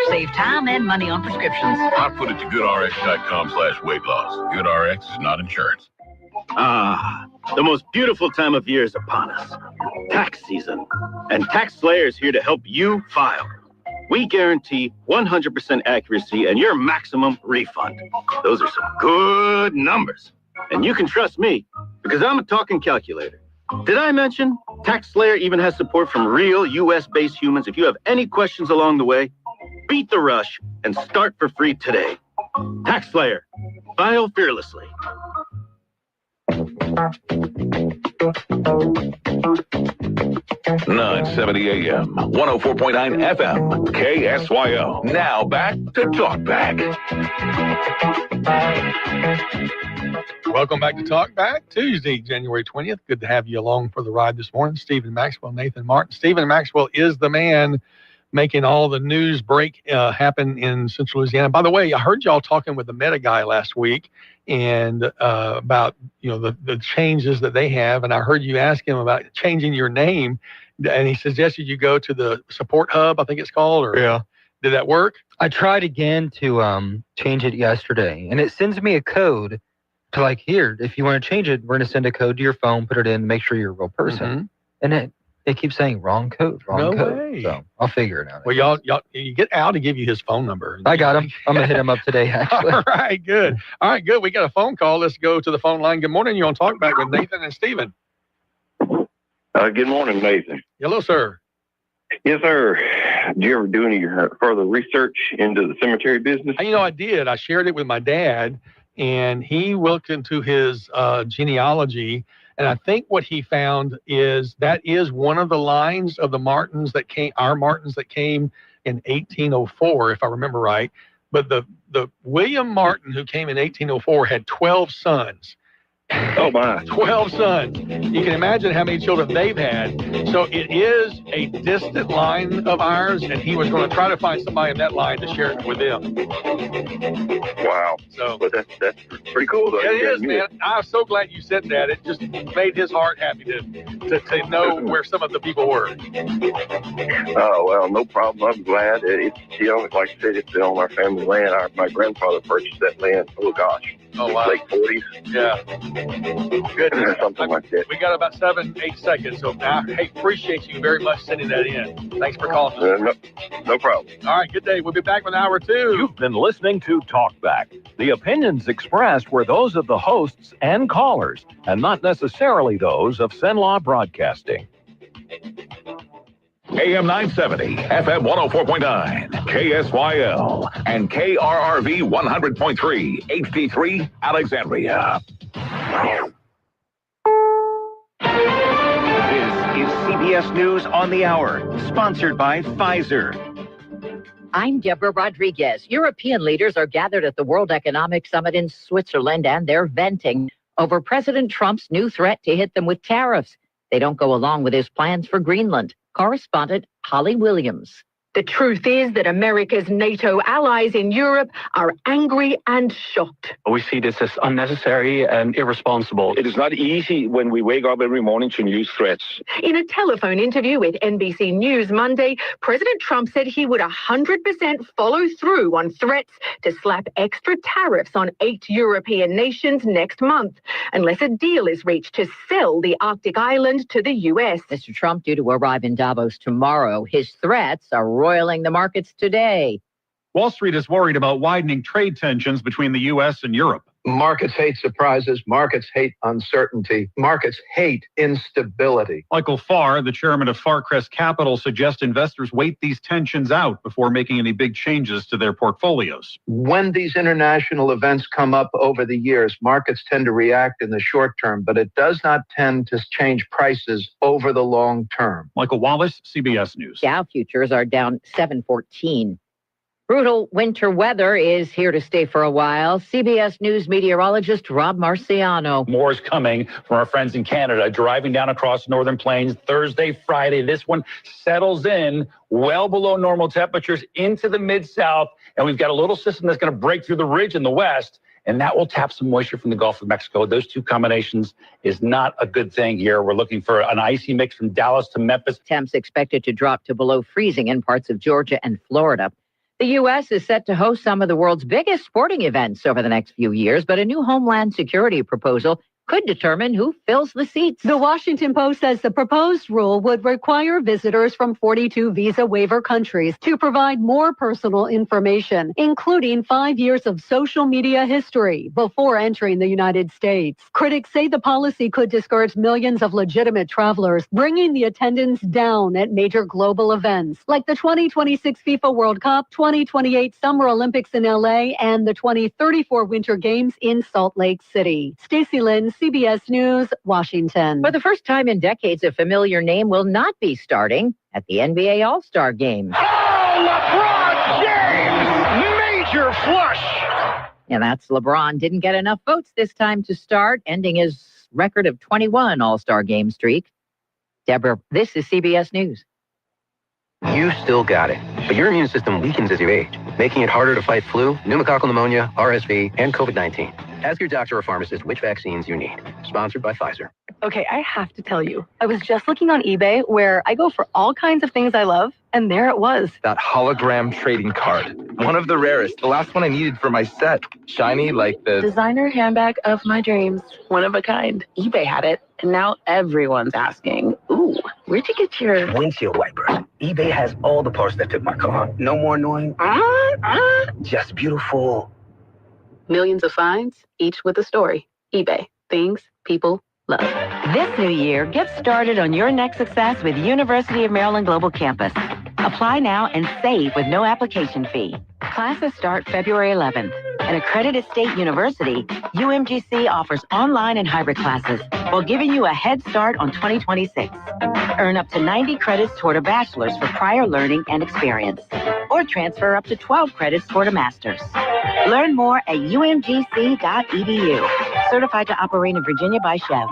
Save time and money on prescriptions. I put it to goodrx.com/weight loss. GoodRx is not insurance. Ah, the most beautiful time of year is upon us. Tax season. And TaxSlayer is here to help you file. We guarantee 100% accuracy and your maximum refund. Those are some good numbers. And you can trust me because I'm a talking calculator. Did I mention TaxSlayer even has support from real US-based humans? If you have any questions along the way, beat the rush and start for free today. TaxSlayer. File fearlessly. .970 AM, 104.9 FM, KSYO. Now back to Talk Back. Welcome back to Talk Back, Tuesday, January 20th. Good to have you along for the ride this morning. Stephen Maxwell, Nathan Martin. Stephen Maxwell is the man making all the news break happen in Central Louisiana. By the way, I heard y'all talking with the Meta guy last week and about the changes that they have, and I heard you ask him about changing your name, and he suggested you go to the support hub, I think it's called. Or yeah. Did that work? I tried again to change it yesterday, and it sends me a code to here, if you want to change it, we're going to send a code to your phone, put it in, make sure you're a real person. Mm-hmm. And it keeps saying wrong code, wrong code. Way. So I'll figure it out. Well, y'all, you get Al to give you his phone number. I got him. I'm going to hit him up today, actually. All right, good. All right, good. We got a phone call. Let's go to the phone line. Good morning. You're on Talk Back with Nathan and Stephen. Good morning, Nathan. Hello, sir. Yes, sir. Did you ever do any further research into the cemetery business? I did. I shared it with my dad, and he looked into his genealogy. And I think what he found is that is one of the lines of the Martins that came, our Martins that came in 1804, if I remember right. But the William Martin who came in 1804 had 12 sons. Oh, my. 12 sons. You can imagine how many children they've had. So it is a distant line of ours, and he was going to try to find somebody in that line to share it with them. Wow. So, but that's pretty cool, though. Yeah, it is, man. I'm so glad you said that. It just made his heart happy to know where some of the people were. Oh, well, no problem. I'm glad. It's, like I said, it's on our family land. My grandfather purchased that land. Oh, gosh. Oh, wow. Late 40s. Yeah. Goodness. Something like that. We got about 7-8 seconds, so I appreciate you very much sending that in. Thanks for calling us. No problem. All right, good day. We'll be back with hour 2. You've been listening to Talk Back. The opinions expressed were those of the hosts and callers, and not necessarily those of Cenlaw Broadcasting. AM 970, FM 104.9, KSYL, and KRRV 100.3, HD3, Alexandria. This is CBS News on the Hour, sponsored by Pfizer. I'm Deborah Rodriguez. European leaders are gathered at the World Economic Summit in Switzerland, and they're venting over President Trump's new threat to hit them with tariffs. They don't go along with his plans for Greenland. Correspondent Holly Williams. The truth is that America's NATO allies in Europe are angry and shocked. We see this as unnecessary and irresponsible. It is not easy when we wake up every morning to news threats. In a telephone interview with NBC News Monday, President Trump said he would 100% follow through on threats to slap extra tariffs on 8 European nations next month, unless a deal is reached to sell the Arctic island to the U.S. Mr. Trump due to arrive in Davos tomorrow. His threats are roiling the markets today. Wall Street is worried about widening trade tensions between the U.S. and Europe. Markets hate surprises. Markets hate uncertainty. Markets hate instability. Michael Farr, the chairman of Farcrest Capital, suggests investors wait these tensions out before making any big changes to their portfolios. When these international events come up over the years, markets tend to react in the short term, but it does not tend to change prices over the long term. Michael Wallace, CBS News. Dow futures are down 714. Brutal winter weather is here to stay for a while. CBS News meteorologist Rob Marciano. More is coming from our friends in Canada, driving down across Northern Plains Thursday, Friday. This one settles in well below normal temperatures into the Mid-South, and we've got a little system that's going to break through the ridge in the west, and that will tap some moisture from the Gulf of Mexico. Those two combinations is not a good thing here. We're looking for an icy mix from Dallas to Memphis. Temps expected to drop to below freezing in parts of Georgia and Florida. The U.S. is set to host some of the world's biggest sporting events over the next few years, but a new Homeland Security proposal could determine who fills the seats. The Washington Post says the proposed rule would require visitors from 42 visa waiver countries to provide more personal information, including 5 years of social media history before entering the United States. Critics say the policy could discourage millions of legitimate travelers, bringing the attendance down at major global events like the 2026 FIFA World Cup, 2028 Summer Olympics in LA, and the 2034 Winter Games in Salt Lake City. Stacey Lynn, CBS News, Washington. For the first time in decades, a familiar name will not be starting at the NBA All-Star Game. Oh, LeBron James! Major flush! And that's LeBron. Didn't get enough votes this time to start, ending his record of 21 All-Star Game streak. Deborah, this is CBS News. You still got it, but your immune system weakens as you age, making it harder to fight flu, pneumococcal pneumonia, RSV, and COVID-19. Ask your doctor or pharmacist which vaccines you need. Sponsored by Pfizer. Okay, I have to tell you, I was just looking on eBay where I go for all kinds of things I love, and there it was. That hologram trading card. One of the rarest. The last one I needed for my set. Shiny like the Designer handbag of my dreams. One of a kind. eBay had it, and now everyone's asking, ooh, where'd you get your windshield wipers? eBay has all the parts that took my car. No more annoying, just beautiful. Millions of finds, each with a story. eBay. Things people love. This new year, get started on your next success with University of Maryland Global Campus. Apply now and save with no application fee. Classes start February 11th. An accredited state university, UMGC offers online and hybrid classes while giving you a head start on 2026. Earn up to 90 credits toward a bachelor's for prior learning and experience, or transfer up to 12 credits toward a master's. Learn more at umgc.edu. Certified to operate in Virginia by Chev.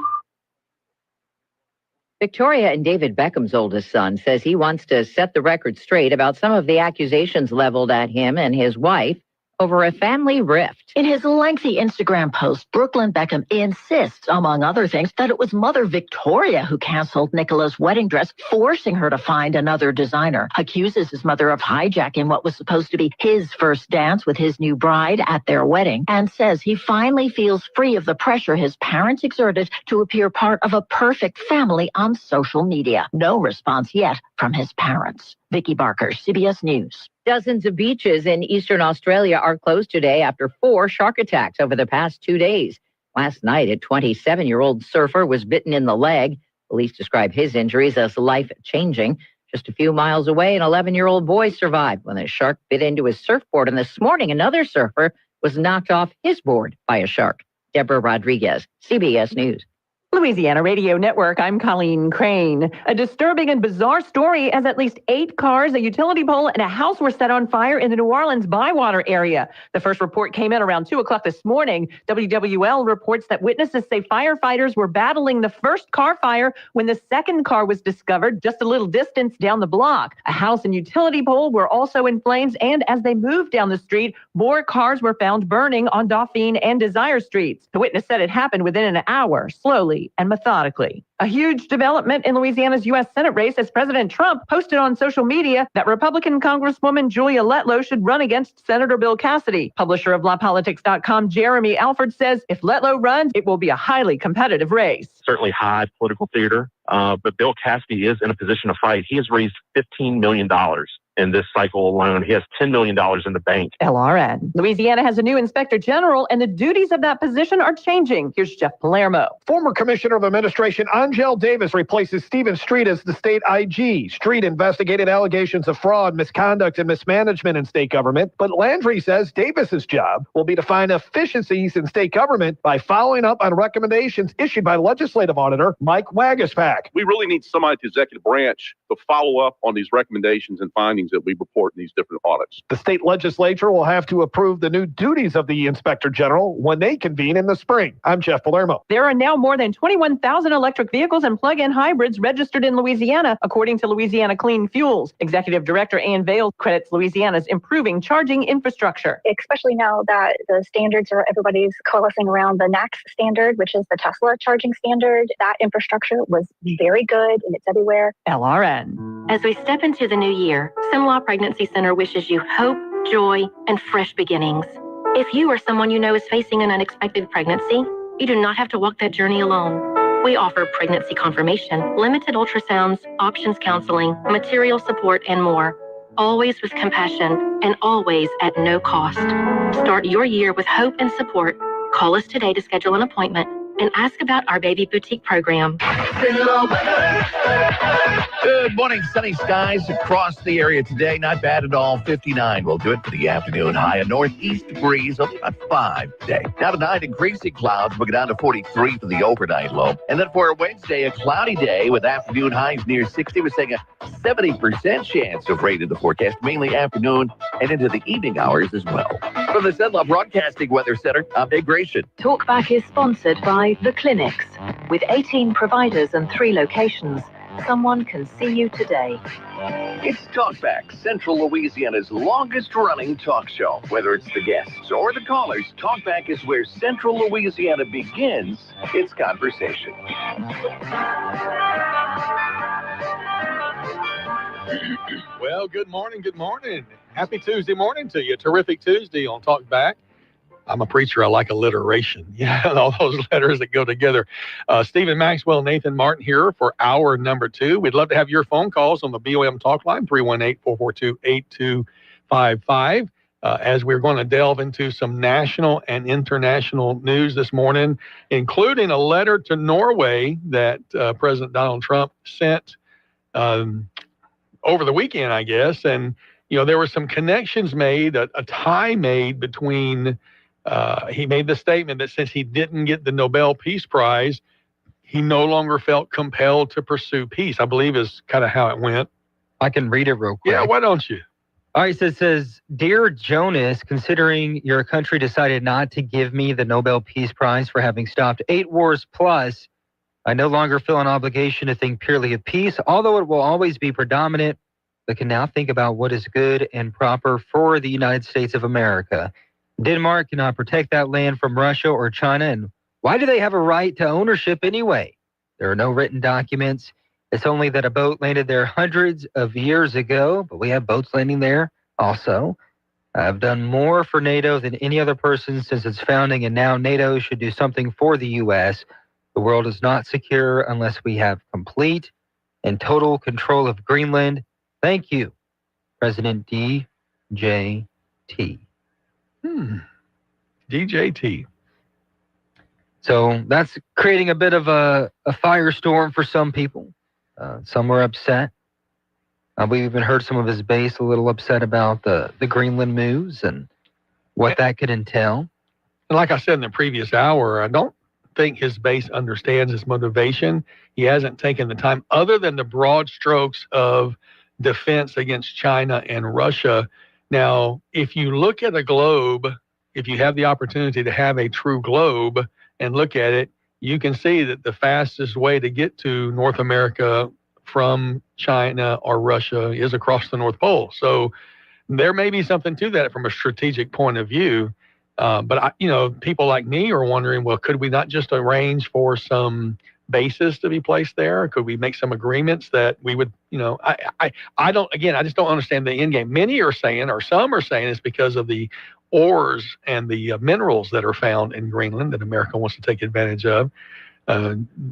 Victoria and David Beckham's oldest son says he wants to set the record straight about some of the accusations leveled at him and his wife over a family rift. In his lengthy Instagram post, Brooklyn Beckham insists, among other things, that it was Mother Victoria who canceled Nicola's wedding dress, forcing her to find another designer. Accuses his mother of hijacking what was supposed to be his first dance with his new bride at their wedding, and says he finally feels free of the pressure his parents exerted to appear part of a perfect family on social media. No response yet from his parents. Vicky Barker, CBS News. Dozens of beaches in eastern Australia are closed today after 4 shark attacks over the past 2 days. Last night, a 27-year-old surfer was bitten in the leg. Police describe his injuries as life-changing. Just a few miles away, an 11-year-old boy survived when a shark bit into his surfboard. And this morning, another surfer was knocked off his board by a shark. Deborah Rodriguez, CBS News. Louisiana Radio Network, I'm Colleen Crane. A disturbing and bizarre story as at least 8 cars, a utility pole, and a house were set on fire in the New Orleans Bywater area. The first report came in around 2 o'clock this morning. WWL reports that witnesses say firefighters were battling the first car fire when the second car was discovered just a little distance down the block. A house and utility pole were also in flames, and as they moved down the street, more cars were found burning on Dauphine and Desire Streets. The witness said it happened within an hour, slowly and methodically. A huge development in Louisiana's U.S. Senate race as President Trump posted on social media that Republican Congresswoman Julia Letlow should run against Senator Bill Cassidy. Publisher of LawPolitics.com, Jeremy Alford, says if Letlow runs, it will be a highly competitive race. Certainly high political theater, but Bill Cassidy is in a position to fight. He has raised $15 million in this cycle alone. He has $10 million in the bank. LRN. Louisiana has a new inspector general, and the duties of that position are changing. Here's Jeff Palermo. Former Commissioner of Administration Angel Davis replaces Stephen Street as the state IG. Street investigated allegations of fraud, misconduct, and mismanagement in state government. But Landry says Davis's job will be to find efficiencies in state government by following up on recommendations issued by legislative auditor Mike Wagaspack. We really need somebody at the executive branch to follow up on these recommendations and findings that we report in these different audits. The state legislature will have to approve the new duties of the inspector general when they convene in the spring. I'm Jeff Palermo. There are now more than 21,000 electric vehicles and plug-in hybrids registered in Louisiana, according to Louisiana Clean Fuels. Executive Director Ann Vale credits Louisiana's improving charging infrastructure. Especially now that the standards are, everybody's coalescing around the NACS standard, which is the Tesla charging standard. That infrastructure was very good and it's everywhere. LRN. As we step into the new year, Simlaw Pregnancy Center wishes you hope, joy, and fresh beginnings. If you or someone you know is facing an unexpected pregnancy, you do not have to walk that journey alone. We offer pregnancy confirmation, limited ultrasounds, options counseling, material support, and more. Always with compassion and always at no cost. Start your year with hope and support. Call us today to schedule an appointment and ask about our baby boutique program. Good morning. Sunny skies across the area today. Not bad at all. 59 will do it for the afternoon. High, a northeast breeze, only about 5 today. Now tonight, increasing clouds. We'll get down to 43 for the overnight low. And then for Wednesday, a cloudy day with afternoon highs near 60. We're saying a 70% chance of rain in the forecast, mainly afternoon and into the evening hours as well. From the Cenla Broadcasting Weather Center, I'm Dave Grayson. Talkback is sponsored by The Clinics. With 18 providers and 3 locations, someone can see you today. It's Talkback, Central Louisiana's longest-running talk show. Whether it's the guests or the callers, Talkback is where Central Louisiana begins its conversation. Well, good morning. Good morning. Happy Tuesday morning to you. Terrific Tuesday on Talkback. I'm a preacher. I like alliteration. Yeah, all those letters that go together. Stephen Maxwell, Nathan Martin here for hour number 2. We'd love to have your phone calls on the BOM talk line, 318-442-8255. As we're going to delve into some national and international news this morning, including a letter to Norway that President Donald Trump sent over the weekend, I guess. And, you know, there were some connections made, a tie made between, he made the statement that since he didn't get the Nobel Peace Prize, he no longer felt compelled to pursue peace, I believe is kind of how it went. I can read it real quick. Yeah, why don't you? All right, so it says, Dear Jonas, considering your country decided not to give me the Nobel Peace Prize for having stopped 8 wars plus, I no longer feel an obligation to think purely of peace, although it will always be predominant, but can now think about what is good and proper for the United States of America. Denmark cannot protect that land from Russia or China, and why do they have a right to ownership anyway? There are no written documents. It's only that a boat landed there hundreds of years ago, but we have boats landing there also. I've done more for NATO than any other person since its founding, and now NATO should do something for the U.S. The world is not secure unless we have complete and total control of Greenland. Thank you, President DJT. DJT. So that's creating a bit of a firestorm for some people. Some were upset. We even heard some of his base a little upset about the Greenland moves and what that could entail. And like I said in the previous hour, I don't think his base understands his motivation. He hasn't taken the time, other than the broad strokes of defense against China and Russia. Now, if you look at a globe, if you have the opportunity to have a true globe and look at it, you can see that the fastest way to get to North America from China or Russia is across the North Pole. So there may be something to that from a strategic point of view. But people like me are wondering, well, could we not just arrange for some bases to be placed there? Could we make some agreements that we would, I just don't understand the end game. Many are saying, or some are saying, it's because of the ores and the minerals that are found in Greenland that America wants to take advantage of.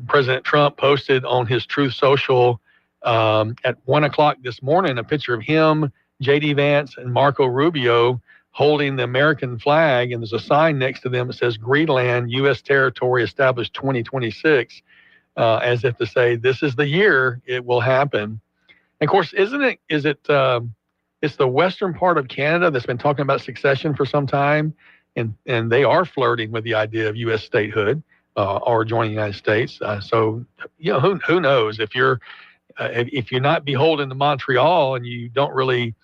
President Trump posted on his Truth Social at 1:00 this morning a picture of him, J.D. Vance, and Marco Rubio holding the American flag, and there's a sign next to them that says Greenland, U.S. territory established 2026, as if to say this is the year it will happen. And of course, it's the western part of Canada that's been talking about succession for some time, and they are flirting with the idea of U.S. statehood or joining the United States. So who knows if you're not beholden to Montreal and you don't really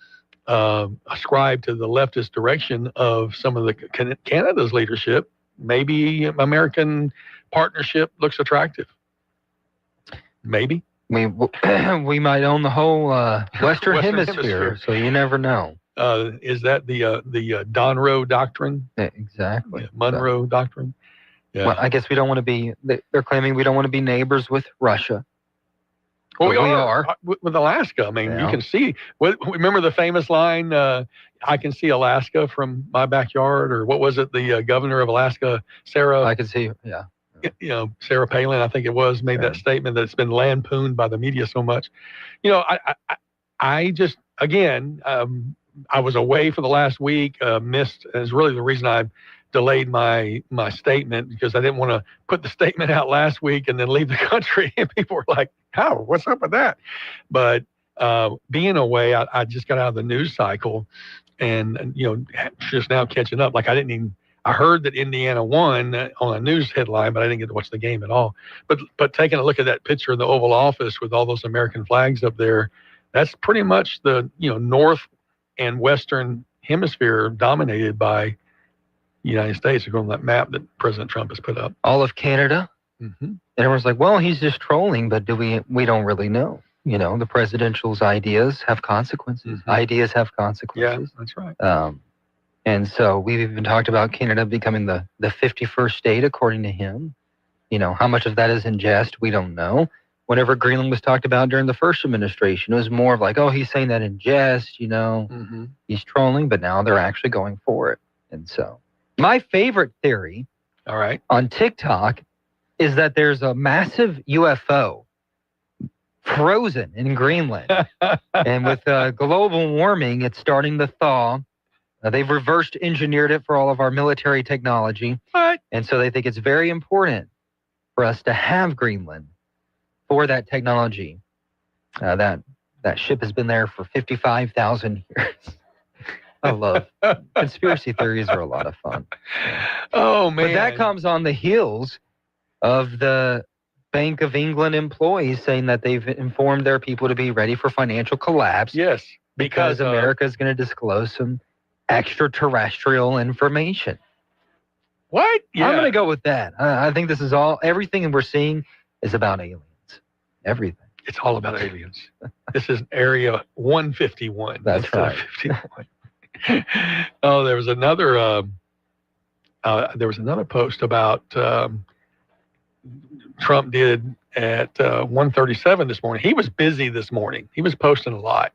ascribe to the leftist direction of some of the Canada's leadership, maybe American partnership looks attractive. Maybe. We might own the whole Western Hemisphere, so you never know. Is that the Monroe Doctrine? Yeah, exactly. Yeah, Monroe Doctrine. Yeah. Well, I guess we don't want to be. They're claiming we don't want to be neighbors with Russia. Well, we are with Alaska. I mean, you can see. Remember the famous line, I can see Alaska from my backyard, or what was it? The governor of Alaska, Sarah. I can see, yeah. Sarah Palin, I think it was, made that statement that it's been lampooned by the media so much. I just, again, I was away for the last week, missed, is really the reason I delayed my statement because I didn't want to put the statement out last week and then leave the country. And people were like, "How? What's up with that?" But being away, I just got out of the news cycle, and just now catching up. Like I heard that Indiana won on a news headline, but I didn't get to watch the game at all. But taking a look at that picture in the Oval Office with all those American flags up there, that's pretty much the North and Western Hemisphere dominated by the United States, according to that map that President Trump has put up. All of Canada. Mm-hmm. And everyone's like, well, he's just trolling, but we don't really know. The presidential's ideas have consequences. Mm-hmm. Ideas have consequences. Yeah, that's right. And so we've even talked about Canada becoming the 51st state, according to him. How much of that is in jest, we don't know. Whenever Greenland was talked about during the first administration, it was more of like, oh, he's saying that in jest, Mm-hmm. He's trolling, but now they're actually going for it. And so my favorite theory on TikTok is that there's a massive UFO frozen in Greenland. And with global warming, it's starting to thaw. They've reversed engineered it for all of our military technology. What? And so they think it's very important for us to have Greenland for that technology. That ship has been there for 55,000 years. I love conspiracy theories are a lot of fun. Oh, man. But that comes on the heels of the Bank of England employees saying that they've informed their people to be ready for financial collapse. Yes. Because America is going to disclose some extraterrestrial information. What? Yeah. I'm going to go with that. I think this is everything we're seeing is about aliens. Everything. It's all about aliens. This is Area 151. That's right. 51. Oh, there was another post about Trump did at 1:37 this morning. He was busy this morning. He was posting a lot.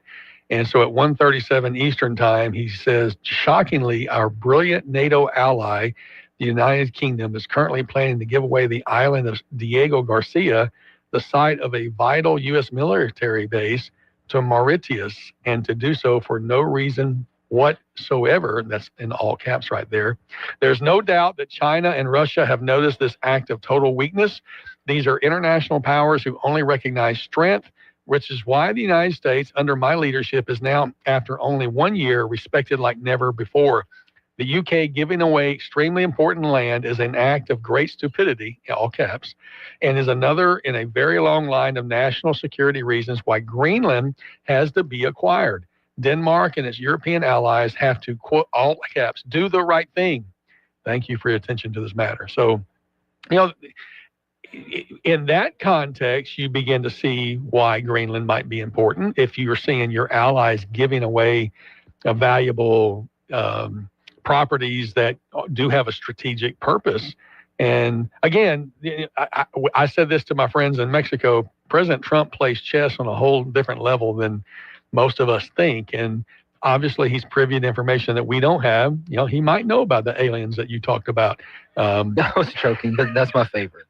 And so at 1:37 Eastern time, he says, shockingly, our brilliant NATO ally, the United Kingdom, is currently planning to give away the island of Diego Garcia, the site of a vital U.S. military base, to Mauritius, and to do so for no reason whatsoever. That's in all caps right there. There's no doubt that China and Russia have noticed this act of total weakness. These are international powers who only recognize strength, which is why the United States, under my leadership, is now, after only 1 year, respected like never before. The UK giving away extremely important land is an act of great stupidity, in all caps, and is another in a very long line of national security reasons why Greenland has to be acquired. Denmark and its European allies have to, quote, all caps, do the right thing. Thank you for your attention to this matter. So, in that context, you begin to see why Greenland might be important. If you're seeing your allies giving away valuable properties that do have a strategic purpose. And again, I said this to my friends in Mexico, President Trump plays chess on a whole different level than most of us think. And obviously he's privy to information that we don't have. He might know about the aliens that you talked about. I was joking, but that's my favorite.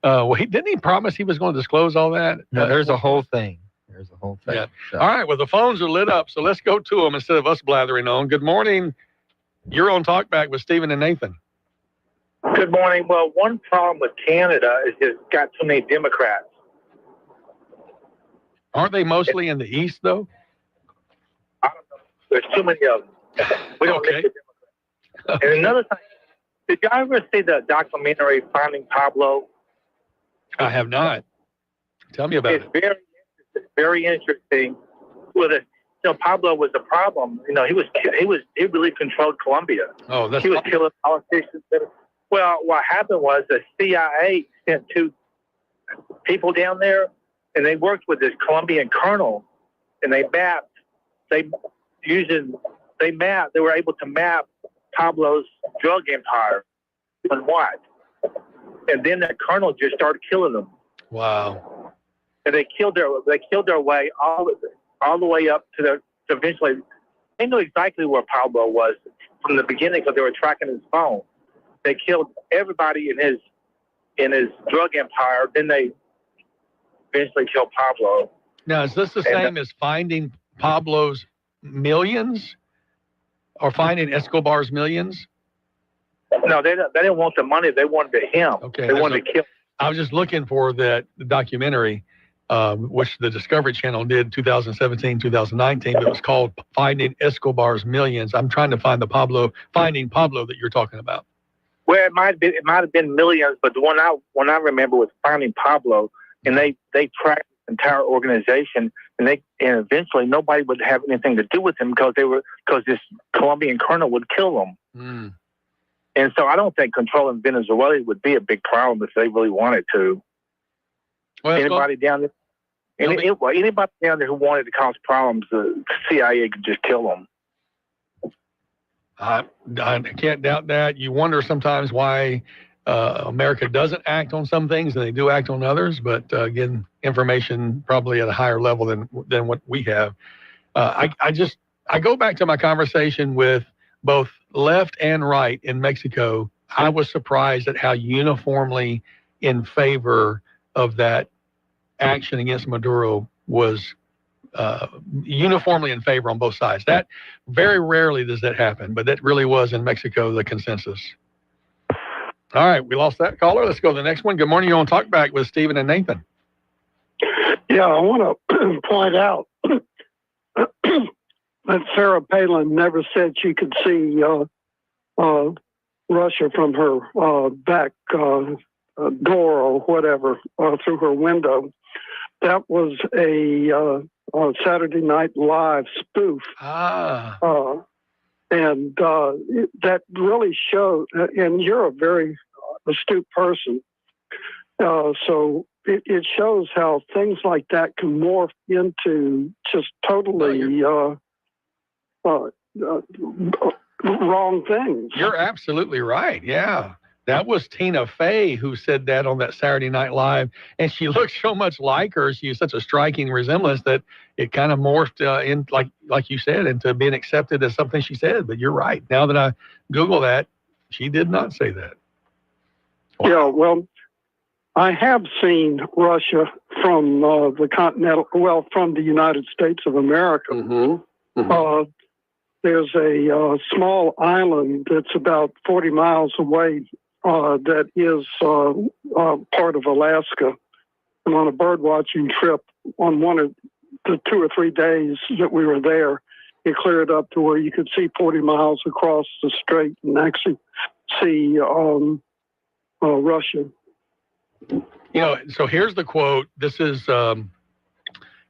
Well, didn't he promise he was going to disclose all that? No, there's a whole thing. There's a whole thing. Yeah. So. All right. Well, the phones are lit up, so let's go to them instead of us blathering on. Good morning. You're on Talkback with Stephen and Nathan. Good morning. Well, one problem with Canada is it's got too many Democrats. Aren't they mostly in the East, though? I don't know. There's too many of them. We don't need the Democrats. And another thing, did you ever see the documentary Finding Pablo? I have not. Tell me about it. It's very interesting. Well, Pablo was a problem. He really controlled Colombia. Oh, he was killing politicians. Well, what happened was the CIA sent 2 people down there, and they worked with this Colombian colonel, and they were able to map Pablo's drug empire and what. And then that colonel just started killing them. Wow. And they killed their way all the way up to eventually. They knew exactly where Pablo was from the beginning because they were tracking his phone. They killed everybody in his drug empire. Then they eventually killed Pablo. Now, is this the same as finding Pablo's millions? are finding Escobar's millions? No, they didn't want the money. They wanted him. Okay. They wanted to kill. I was just looking for the documentary, which the Discovery Channel did 2017, 2019. But it was called Finding Escobar's Millions. I'm trying to find Finding Pablo that you're talking about. Well, it might have been millions, but the one I remember was Finding Pablo, and they tracked the entire organization, and eventually nobody would have anything to do with them because this Colombian colonel would kill them. Mm. And so I don't think controlling Venezuela would be a big problem if they really wanted to. Well, anybody down there who wanted to cause problems, the CIA could just kill them. I can't doubt that. You wonder sometimes why America doesn't act on some things and they do act on others. But again, information probably at a higher level than what we have. I go back to my conversation with both left and right in Mexico. I was surprised at how uniformly in favor of that action against Maduro was. Uniformly in favor on both sides. That very rarely does that happen, but that really was in Mexico the consensus. All right, we lost that caller. Let's go to the next one. Good morning. You're on Talkback with Stephen and Nathan. Yeah, I want to point out that Sarah Palin never said she could see Russia from her back door or whatever through her window. That was a Saturday Night Live spoof. And that really showed, and you're a very astute person, so it shows how things like that can morph into just totally wrong things. You're absolutely right, yeah. That was Tina Fey who said that on that Saturday Night Live, and she looked so much like her. She has such a striking resemblance that it kind of morphed in, like you said, into being accepted as something she said. But you're right. Now that I Google that, she did not say that. Wow. Yeah, well, I have seen Russia from from the United States of America. Mm-hmm. Mm-hmm. There's a small island that's about 40 miles away. That is part of Alaska. And on a bird watching trip, on one of the 2 or 3 days that we were there, it cleared up to where you could see 40 miles across the strait and actually see Russia. So here's the quote. This is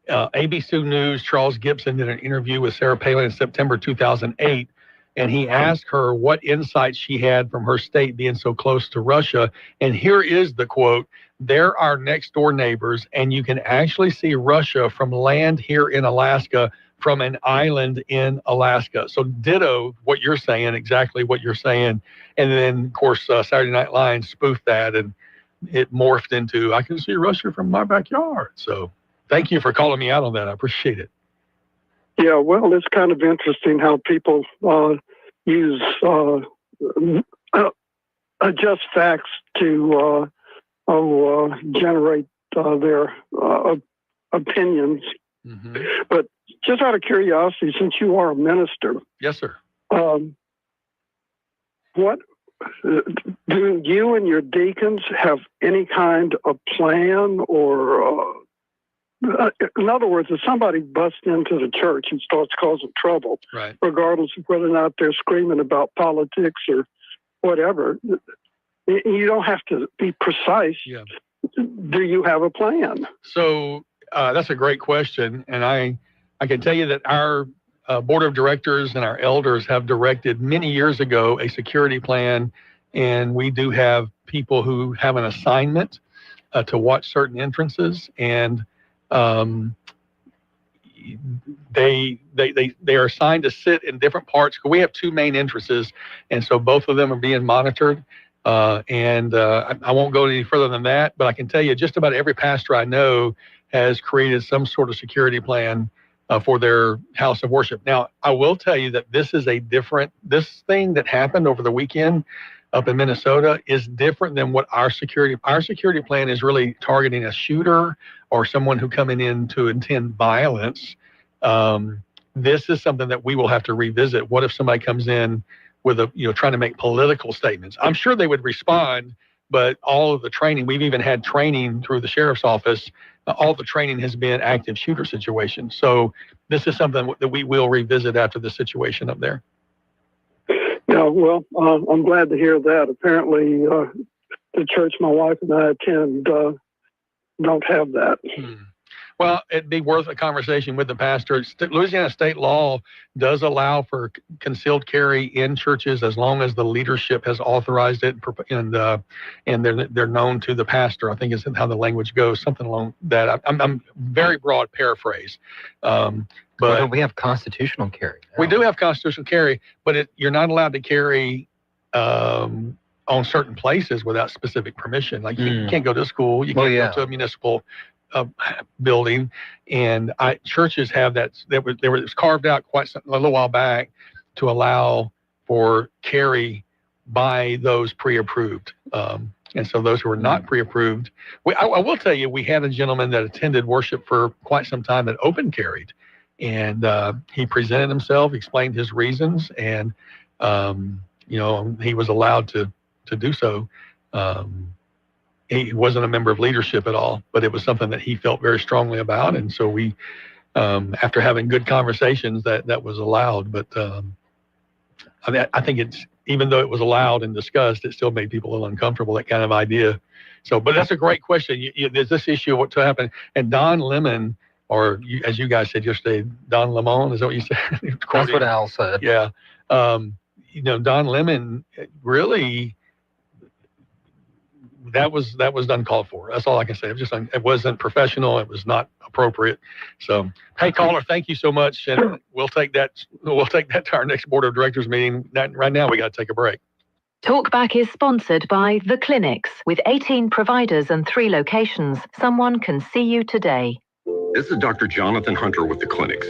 ABC News. Charles Gibson did an interview with Sarah Palin in September 2008. And he asked her what insights she had from her state being so close to Russia. And here is the quote: "They're our next door neighbors, and you can actually see Russia from land here in Alaska, from an island in Alaska." So ditto what you're saying, exactly what you're saying. And then, of course, Saturday Night Live spoofed that, and it morphed into, "I can see Russia from my backyard." So thank you for calling me out on that. I appreciate it. Yeah, well, it's kind of interesting how people use adjust facts to generate their opinions. Mm-hmm. But just out of curiosity, since you are a minister, yes, sir. What do you and your deacons have any kind of plan or? In other words, if somebody busts into the church and starts causing trouble, right, regardless of whether or not they're screaming about politics or whatever, you don't have to be precise. Yeah. Do you have a plan? So that's a great question. And I can tell you that our board of directors and our elders have directed many years ago a security plan. And we do have people who have an assignment to watch certain entrances, and they are assigned to sit in different parts. We have 2 main entrances, and so both of them are being monitored. I won't go any further than that, but I can tell you just about every pastor I know has created some sort of security plan for their house of worship. Now, I will tell you that this thing that happened over the weekend up in Minnesota is different than what our security plan is really targeting a shooter or someone who coming in to intend violence. this is something that we will have to revisit. What if somebody comes in with trying to make political statements? I'm sure they would respond, but all of the training, we've even had training through the sheriff's office. All the training has been active shooter situations. So this is something that we will revisit after the situation up there. Yeah, well, I'm glad to hear that. Apparently, the church my wife and I attend don't have that. Well, it'd be worth a conversation with the pastor. Louisiana state law does allow for concealed carry in churches as long as the leadership has authorized it and they're known to the pastor. I think is how the language goes, something along that. I'm very broad paraphrase. But we have constitutional carry. We do have constitutional carry, but you're not allowed to carry on certain places without specific permission. Like you can't go to school, you can't go to a municipal building, and churches have that. It was carved out a little while back to allow for carry by those pre-approved. And so those who are not pre-approved, I will tell you, we had a gentleman that attended worship for quite some time that open carried, and he presented himself, explained his reasons, and he was allowed to do so. He wasn't a member of leadership at all, but it was something that he felt very strongly about. And so we, after having good conversations, that was allowed. But I think even though it was allowed and discussed, it still made people a little uncomfortable, that kind of idea. So, but that's a great question. There's this issue of what to happen. And Don Lemon, or as you guys said yesterday, Don Lemon, is that what you said? That's what Al said. Yeah. Don Lemon really, that was uncalled for. That's all I can say. It wasn't professional. It was not appropriate. So, hey, caller, thank you so much, and we'll take that to our next board of directors meeting. Right now, we got to take a break. Talkback is sponsored by The Clinics. With 18 providers and 3 locations, someone can see you today. This is Dr. Jonathan Hunter with The Clinics.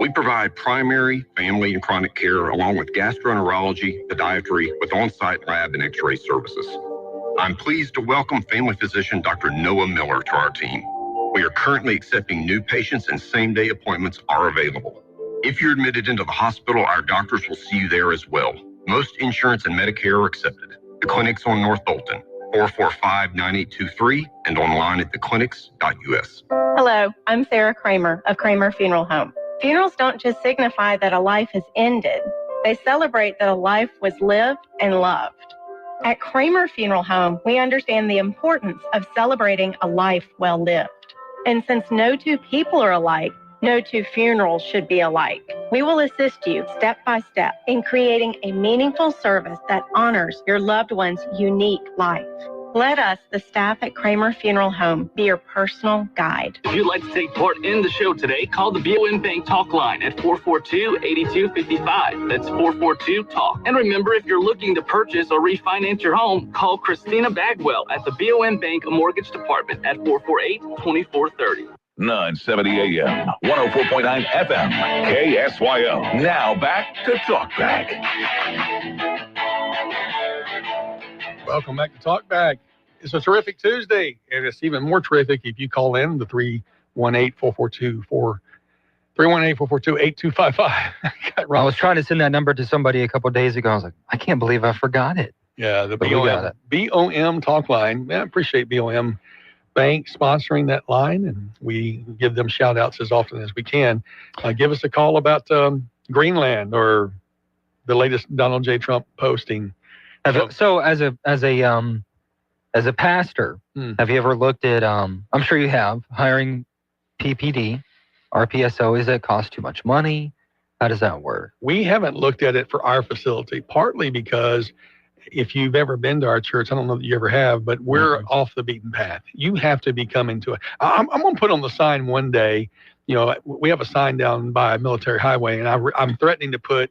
We provide primary, family, and chronic care along with gastroenterology, podiatry, with on-site lab and x-ray services. I'm pleased to welcome family physician Dr. Noah Miller to our team. We are currently accepting new patients and same-day appointments are available. If you're admitted into the hospital, our doctors will see you there as well. Most insurance and Medicare are accepted. The Clinics on North Bolton, 445-9823, and online at theclinics.us. Hello, I'm Sarah Kramer of Kramer Funeral Home. Funerals don't just signify that a life has ended. They celebrate that a life was lived and loved. At Kramer Funeral Home, we understand the importance of celebrating a life well lived. And since no two people are alike, no two funerals should be alike. We will assist you step by step in creating a meaningful service that honors your loved one's unique life. Let us, the staff at Kramer Funeral Home, be your personal guide. If you'd like to take part in the show today, call the BOM Bank Talk line at 442-8255. That's 442-TALK. And remember, if you're looking to purchase or refinance your home, call Christina Bagwell at the BOM Bank Mortgage Department at 448-2430. 970 AM, 104.9 FM, KSYO. Now back to Talkback. Welcome back to Talkback. It's a terrific Tuesday, and it's even more terrific if you call in the 318-442-8255. I was trying to send that number to somebody a couple of days ago. I was like, I can't believe I forgot it. Yeah, the BOM Talk line. Man, I appreciate BOM Bank sponsoring that line, and we give them shout outs as often as we can. Give us a call about Greenland or the latest Donald J. Trump posting. So as a pastor, have you ever looked at, I'm sure you have, hiring PPD, RPSO? Does that cost too much money? How does that work? We haven't looked at it for our facility, partly because if you've ever been to our church, I don't know that you ever have, but we're off the beaten path. You have to be coming to it. I'm going to put on the sign one day, we have a sign down by a military highway, and I'm threatening to put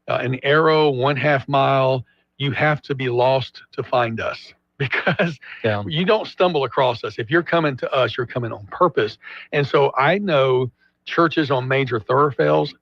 an arrow 1/2 mile. You have to be lost to find us, because you don't stumble across us. If you're coming to us, you're coming on purpose. And so I know churches on major thoroughfares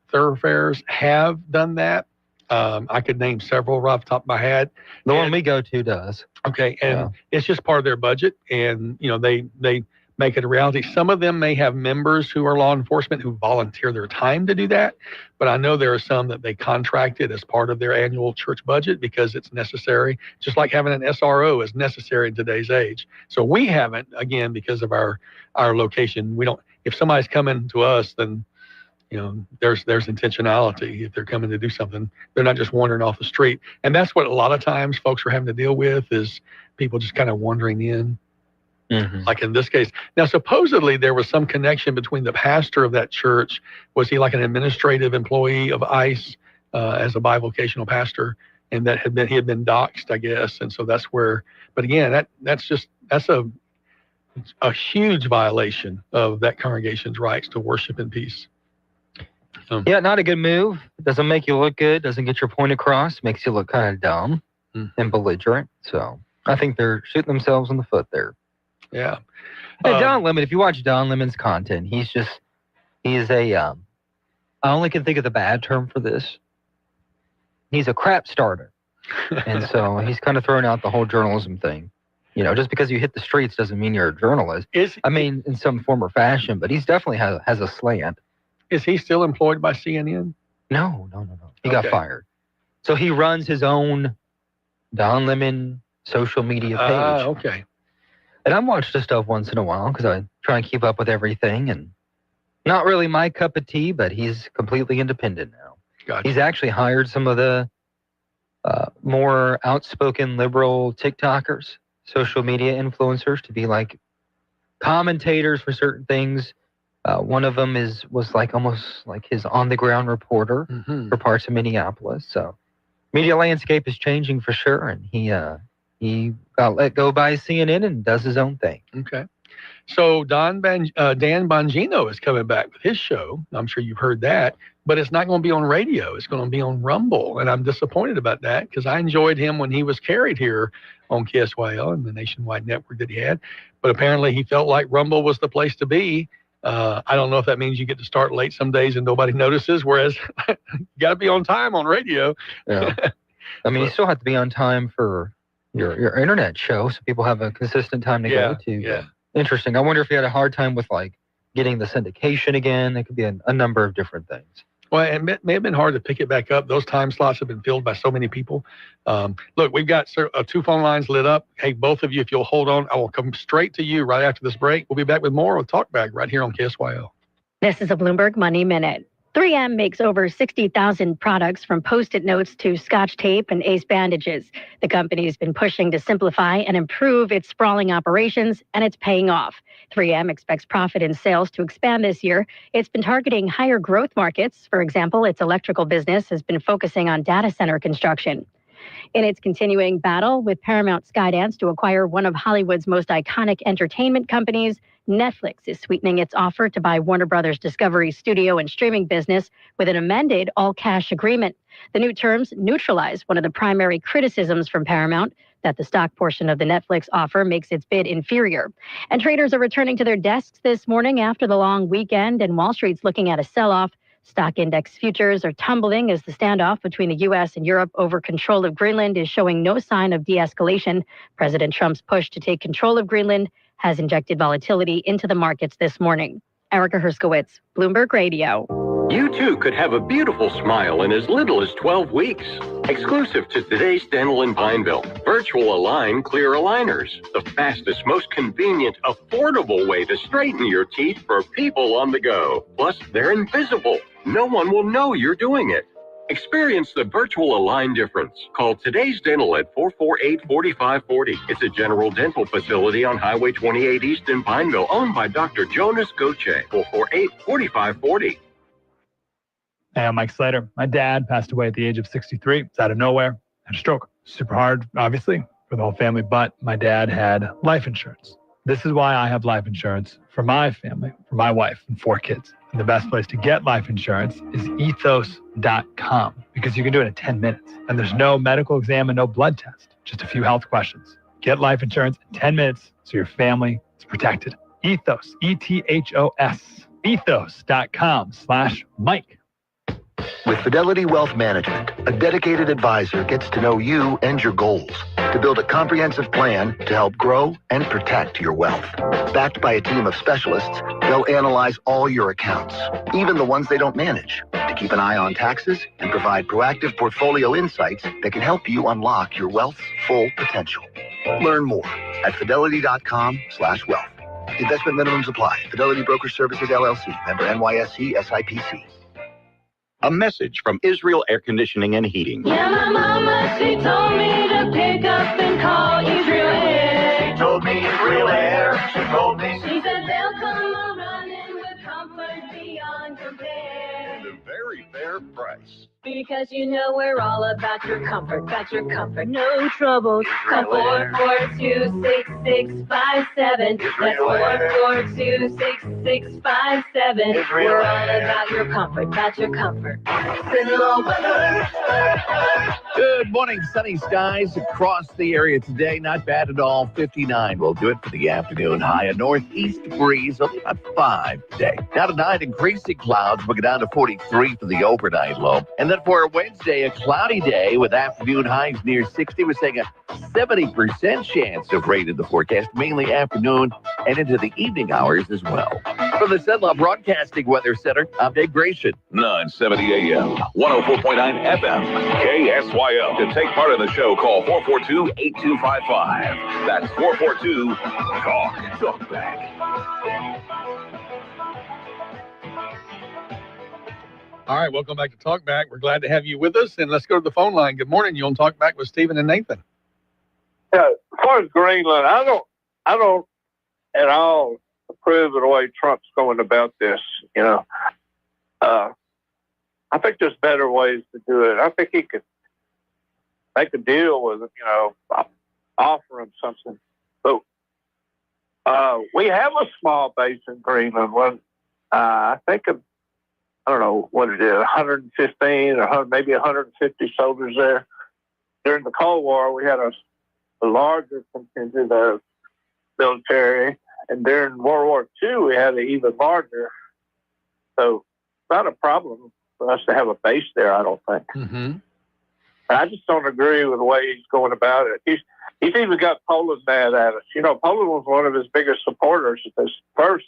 have done that. I could name several right off the top of my head. The one we go to does. Okay, and it's just part of their budget. And, they make it a reality. Some of them may have members who are law enforcement who volunteer their time to do that, but I know there are some that they contracted as part of their annual church budget because it's necessary, just like having an SRO is necessary in today's age. So we haven't, again, because of our location. We don't. If somebody's coming to us, then there's intentionality. If they're coming to do something, they're not just wandering off the street. And that's what a lot of times folks are having to deal with, is people just kind of wandering in. Mm-hmm. Like in this case. Now, supposedly there was some connection between the pastor of that church. Was he like an administrative employee of ICE as a bivocational pastor? And that he had been doxxed, I guess. And so that's where, but again, that's a huge violation of that congregation's rights to worship in peace. Yeah, not a good move. Doesn't make you look good. Doesn't get your point across. Makes you look kind of dumb and belligerent. So I think they're shooting themselves in the foot there. Yeah. Don Lemon, if you watch Don Lemon's content, he is a, I only can think of the bad term for this. He's a crap starter. And so he's kind of throwing out the whole journalism thing. Just because you hit the streets doesn't mean you're a journalist. In some form or fashion, but he's definitely has a slant. Is he still employed by CNN? No. He got fired. So he runs his own Don Lemon social media page. Okay. And I watch the stuff once in a while because I try and keep up with everything. And not really my cup of tea, but he's completely independent now. Gotcha. He's actually hired some of the more outspoken liberal TikTokers, social media influencers, to be like commentators for certain things. One of them was like almost like his on-the-ground reporter for parts of Minneapolis. So media landscape is changing for sure, and he got let go by CNN and does his own thing. Okay. So Dan Bongino is coming back with his show. I'm sure you've heard that, but it's not going to be on radio. It's going to be on Rumble, and I'm disappointed about that because I enjoyed him when he was carried here on KSYL and the nationwide network that he had. But apparently he felt like Rumble was the place to be. I don't know if that means you get to start late some days and nobody notices, whereas you got to be on time on radio. Yeah. I mean, you still have to be on time for your internet show, so people have a consistent time to go to. Yeah. Interesting. I wonder if you had a hard time with like getting the syndication again. There could be a number of different things. Well, it may have been hard to pick it back up. Those time slots have been filled by so many people. Look, we've got 2 phone lines lit up. Hey, both of you, if you'll hold on, I will come straight to you right after this break. We'll be back with more with Talkback right here on KSYL. This is a Bloomberg Money Minute. 3M makes over 60,000 products from Post-it notes to Scotch tape and Ace bandages. The company's been pushing to simplify and improve its sprawling operations, and it's paying off. 3M expects profit and sales to expand this year. It's been targeting higher growth markets. For example, its electrical business has been focusing on data center construction. In its continuing battle with Paramount Skydance to acquire one of Hollywood's most iconic entertainment companies, Netflix is sweetening its offer to buy Warner Brothers Discovery studio and streaming business with an amended all-cash agreement. The new terms neutralize one of the primary criticisms from Paramount, that the stock portion of the Netflix offer makes its bid inferior. And traders are returning to their desks this morning after the long weekend, and Wall Street's looking at a sell-off. Stock index futures are tumbling as the standoff between the U.S. and Europe over control of Greenland is showing no sign of de-escalation. President Trump's push to take control of Greenland has injected volatility into the markets this morning. Erica Herskowitz, Bloomberg Radio. You too could have a beautiful smile in as little as 12 weeks. Exclusive to Today's Dental in Pineville, Virtual Align Clear Aligners, the fastest, most convenient, affordable way to straighten your teeth for people on the go. Plus, they're invisible. No one will know you're doing it. Experience the Virtual Align difference. Call Today's Dental at 448-4540. It's a general dental facility on Highway 28 East in Pineville, owned by Dr. Jonas Goche. 448-4540. Hey, I'm Mike Slater. My dad passed away at the age of 63. It's out of nowhere. Had a stroke. Super hard, obviously, for the whole family, but my dad had life insurance. This is why I have life insurance for my family, for my wife and 4 kids. And the best place to get life insurance is ethos.com because you can do it in 10 minutes. And there's no medical exam and no blood test, just a few health questions. Get life insurance in 10 minutes so your family is protected. Ethos, E-T-H-O-S, ethos.com/Mike. With Fidelity Wealth Management, a dedicated advisor gets to know you and your goals to build a comprehensive plan to help grow and protect your wealth. Backed by a team of specialists, they'll analyze all your accounts, even the ones they don't manage, to keep an eye on taxes and provide proactive portfolio insights that can help you unlock your wealth's full potential. Learn more at fidelity.com/wealth. Investment minimums apply. Fidelity Broker Services, LLC. Member NYSE, SIPC. A message from Israel Air Conditioning and Heating. Yeah, my mama, she told me to pick up and call Israel Air. She told me Israel Air. She told me. She said they'll come running with comfort beyond compare. And a very fair price. Because you know we're all about your comfort, no troubles. Call 442-6657. That's 442-6657. We're all about your comfort, Good morning, sunny skies across the area today. Not bad at all. 59 will do it for the afternoon. High, a northeast breeze, only about 5 today. Now tonight, increasing clouds. We'll get down to 43 for the overnight low. And then for Wednesday, a cloudy day with afternoon highs near 60. We're saying a 70% chance of rain in the forecast, mainly afternoon and into the evening hours as well. From the Zenlaw Broadcasting Weather Center, I'm Dave Grayson. 970 AM, 104.9 FM, KSYL. To take part in the show, call 442-8255. That's 442-TALK. Talk back. All right, welcome back to Talk Back. We're glad to have you with us, and let's go to the phone line. Good morning. You're on Talk Back with Stephen and Nathan. Yeah, as far as Greenland, I don't at all approve of the way Trump's going about this. I think there's better ways to do it. I think he could make a deal with him, offer him something. But we have a small base in Greenland. I think I don't know what it is, 115 or maybe 150 soldiers there. During the Cold War, we had a larger contingent of military, and during World War II, we had an even larger. So it's not a problem for us to have a base there, I don't think. Mm-hmm. I just don't agree with the way he's going about it. He's even got Poland mad at us. Poland was one of his biggest supporters of this first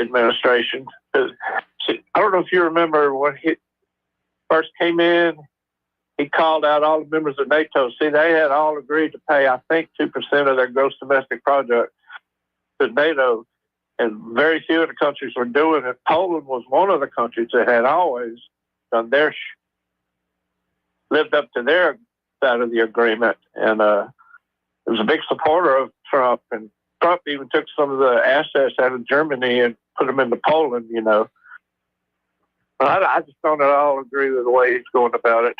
administration. I don't know if you remember when he first came in, he called out all the members of NATO. See, they had all agreed to pay, I think, 2% of their gross domestic product to NATO, and very few of the countries were doing it. Poland was one of the countries that had always done lived up to their side of the agreement, and was a big supporter of Trump. And Trump even took some of the assets out of Germany and put them into Poland, But I just don't at all agree with the way he's going about it.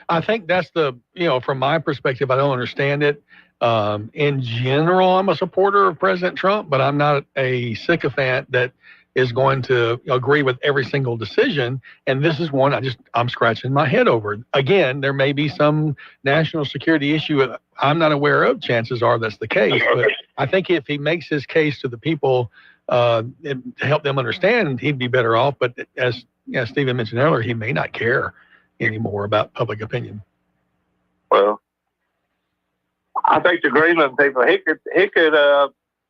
I think that's from my perspective, I don't understand it. In general, I'm a supporter of President Trump, but I'm not a sycophant that is going to agree with every single decision. And this is one I'm scratching my head over. Again, there may be some national security issue I'm not aware of. Chances are that's the case. But I think if he makes his case to the people to help them understand, he'd be better off. But as Stephen mentioned earlier, he may not care anymore about public opinion. Well, I think the Greenland people, he could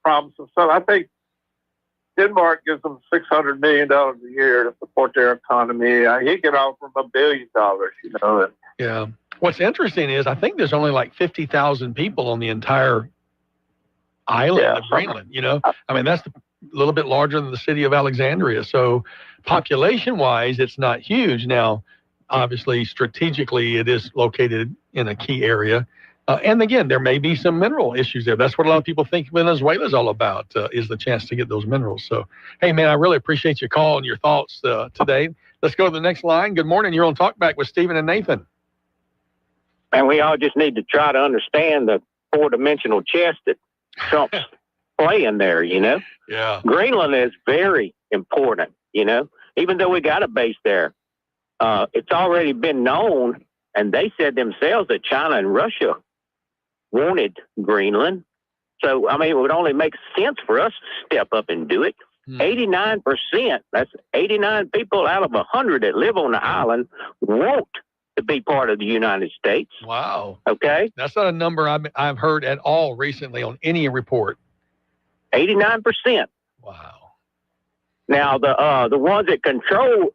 promise them something. I think Denmark gives them $600 million a year to support their economy. He could offer them $1 billion, Yeah. What's interesting is I think there's only like 50,000 people on the entire island of Greenland. I mean, that's a little bit larger than the city of Alexandria. So population-wise, it's not huge. Now, obviously, strategically, it is located in a key area. And again, there may be some mineral issues there. That's what a lot of people think Venezuela is all about, is the chance to get those minerals. So, hey, man, I really appreciate your call and your thoughts today. Let's go to the next line. Good morning. You're on Talkback with Stephen and Nathan. And we all just need to try to understand the four-dimensional chess that Trump's playing there, Yeah. Greenland is very important, even though we got a base there. It's already been known, and they said themselves that China and Russia wanted Greenland. So, I mean, it would only make sense for us to step up and do it. 89%, that's 89 people out of 100 that live on the island, want to be part of the United States. Wow. Okay? That's not a number I've heard at all recently on any report. 89%. Wow. Now, the ones that control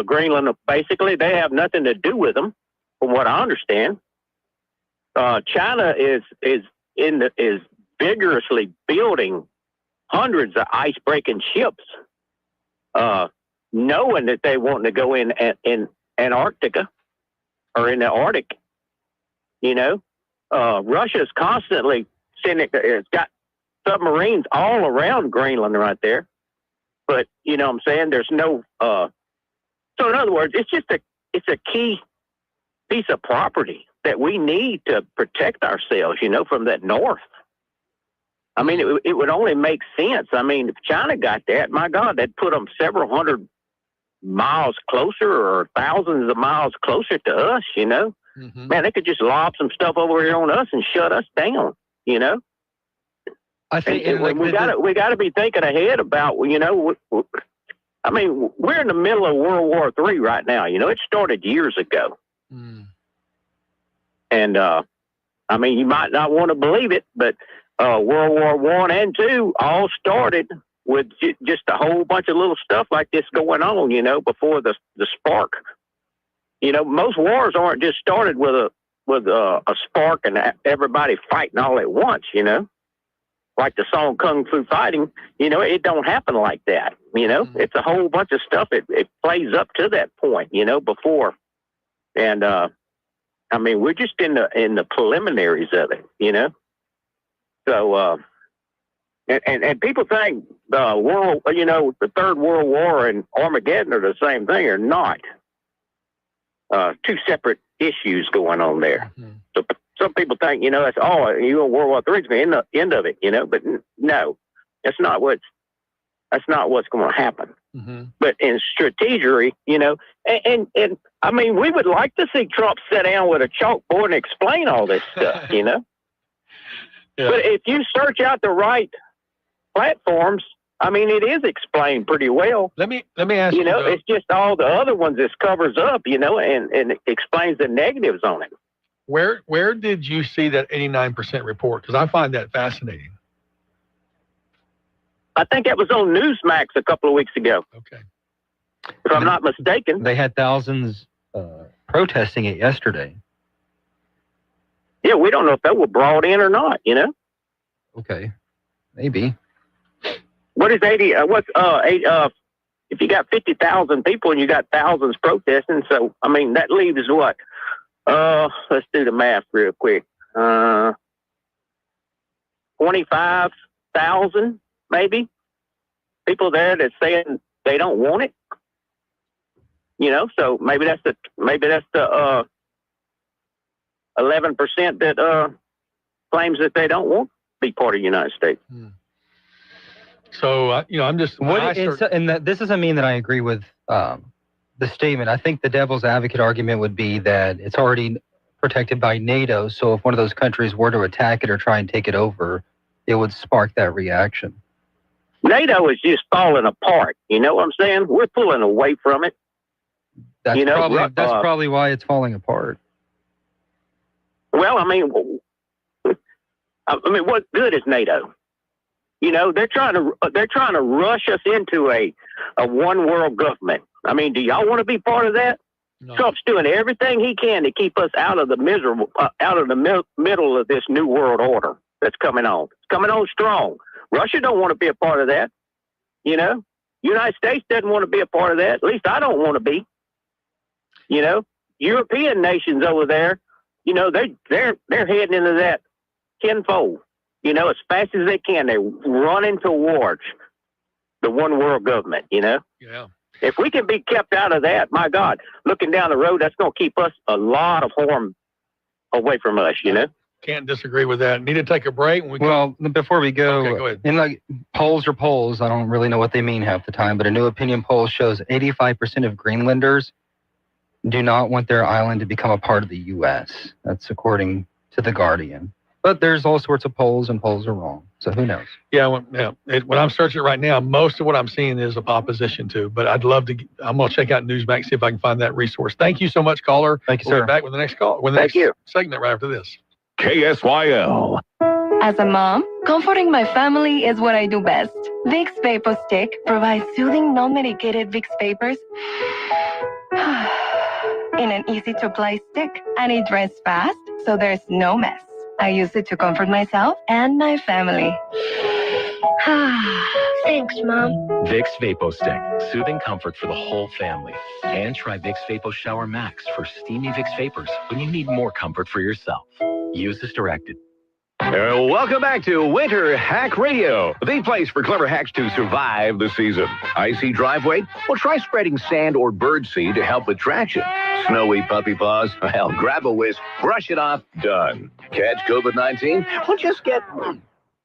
Greenland, basically, they have nothing to do with them, from what I understand. China is vigorously building hundreds of ice-breaking ships, knowing that they want to go in Antarctica or in the Arctic. You know, Russia's constantly sending. It's got submarines all around Greenland right there, but you know what I'm saying. There's no. So in other words, it's a key piece of property that we need to protect ourselves. You know, from that north. I mean, it would only make sense. I mean, if China got that, my God, that'd put them several hundred miles closer or thousands of miles closer to us, you know? Mm-hmm. Man, they could just lob some stuff over here on us and shut us down, you know? I think we got to be thinking ahead about, you know, I mean, we're in the middle of World War III right now. You know, it started years ago. Mm. And, I mean, you might not want to believe it, but World War I and II all started with just a whole bunch of little stuff like this going on, you know, before the spark. You know, most wars aren't just started with a spark and everybody fighting all at once, you know. Like the song Kung Fu Fighting, you know, it don't happen like that, you know. Mm-hmm. It's a whole bunch of stuff. It plays up to that point, you know, before. And, I mean, we're just in the preliminaries of it, you know. So, and people think the Third World War and Armageddon are the same thing, or not. Two separate issues going on there. Mm-hmm. So some people think, you know, that's World War III is the end of it, you know, but no, that's not what's going to happen. Mm-hmm. But in strategery, you know, and I mean, we would like to see Trump sit down with a chalkboard and explain all this stuff, you know. Yeah. But if you search out the right platforms, I mean, it is explained pretty well. Let me ask you. You know, it's just all the other ones this covers up, you know, and it explains the negatives on it. Where did you see that 89% report? Because I find that fascinating. I think that was on Newsmax a couple of weeks ago. Okay. If I'm not mistaken. They had thousands protesting it yesterday. Yeah, we don't know if that was brought in or not, you know? Okay. Maybe. What is 80? If you got 50,000 people and you got thousands protesting, so, I mean, that leaves what? Let's do the math real quick. 25,000, maybe, people there that's saying they don't want it. You know, so maybe that's the 11% that claims that they don't want to be part of the United States. Hmm. So, you know, I'm just... this doesn't mean that I agree with the statement. I think the devil's advocate argument would be that it's already protected by NATO, so if one of those countries were to attack it or try and take it over, it would spark that reaction. NATO is just falling apart. You know what I'm saying? We're pulling away from it. That's probably why it's falling apart. Well, I mean, what good is NATO? You know, they're trying to rush us into a one world government. I mean, do y'all want to be part of that? No. Trump's doing everything he can to keep us out of the middle of this new world order that's coming on. It's coming on strong. Russia don't want to be a part of that. You know, United States doesn't want to be a part of that. At least I don't want to be. You know, European nations over there, you know, they're heading into that tenfold. You know, as fast as they can, they're running towards the one world government. You know. Yeah. If we can be kept out of that, my God, looking down the road, that's going to keep us a lot of harm away from us, you know? Can't disagree with that. Need to take a break. Before we go, okay, go ahead. In like polls, I don't really know what they mean half the time, but a new opinion poll shows 85% of Greenlanders do not want their island to become a part of the U.S. That's according to The Guardian. But there's all sorts of polls, and polls are wrong. So who knows? Yeah, when I'm searching right now, most of what I'm seeing is opposition to. But I'm going to check out Newsmax, see if I can find that resource. Thank you so much, caller. Thank you, We'll sir. be back with the next call. With the Thank next you. segment right after this. KSYL. As a mom, comforting my family is what I do best. Vicks Vapor Stick provides soothing, non-medicated Vicks vapors in an easy-to-apply stick, and it dries fast, so there's no mess. I use it to comfort myself and my family. Thanks, Mom. Vicks Vapo Stick, soothing comfort for the whole family. And try Vicks Vapo Shower Max for steamy Vicks vapors when you need more comfort for yourself. Use as directed. Welcome back to Winter Hack Radio, the place for clever hacks to survive the season. Icy driveway? Well, try spreading sand or birdseed to help with traction. Snowy puppy paws? Well, grab a whisk, brush it off, done. Catch COVID-19? Well, just get...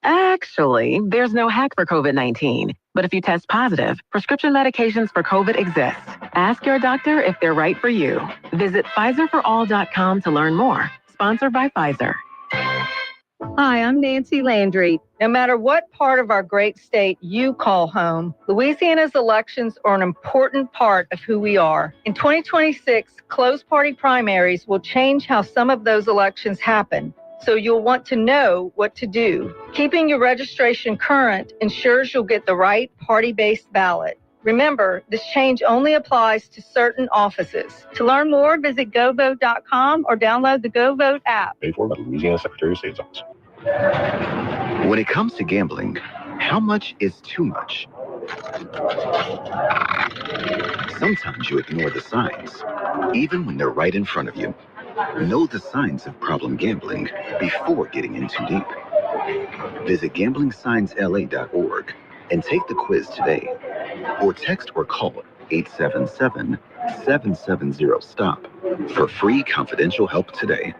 Actually, there's no hack for COVID-19. But if you test positive, prescription medications for COVID exist. Ask your doctor if they're right for you. Visit PfizerForAll.com to learn more. Sponsored by Pfizer. Hi, I'm Nancy Landry. No matter what part of our great state you call home, Louisiana's elections are an important part of who we are. In 2026, closed party primaries will change how some of those elections happen, so you'll want to know what to do. Keeping your registration current ensures you'll get the right party-based ballot. Remember, this change only applies to certain offices. To learn more, visit GoVote.com or download the GoVote app. Paid for by the Louisiana Secretary of State's office. When it comes to gambling, how much is too much? Sometimes you ignore the signs, even when they're right in front of you. Know the signs of problem gambling before getting in too deep. Visit gamblingsignsla.org and take the quiz today. Or text or call 877-770-STOP for free confidential help today.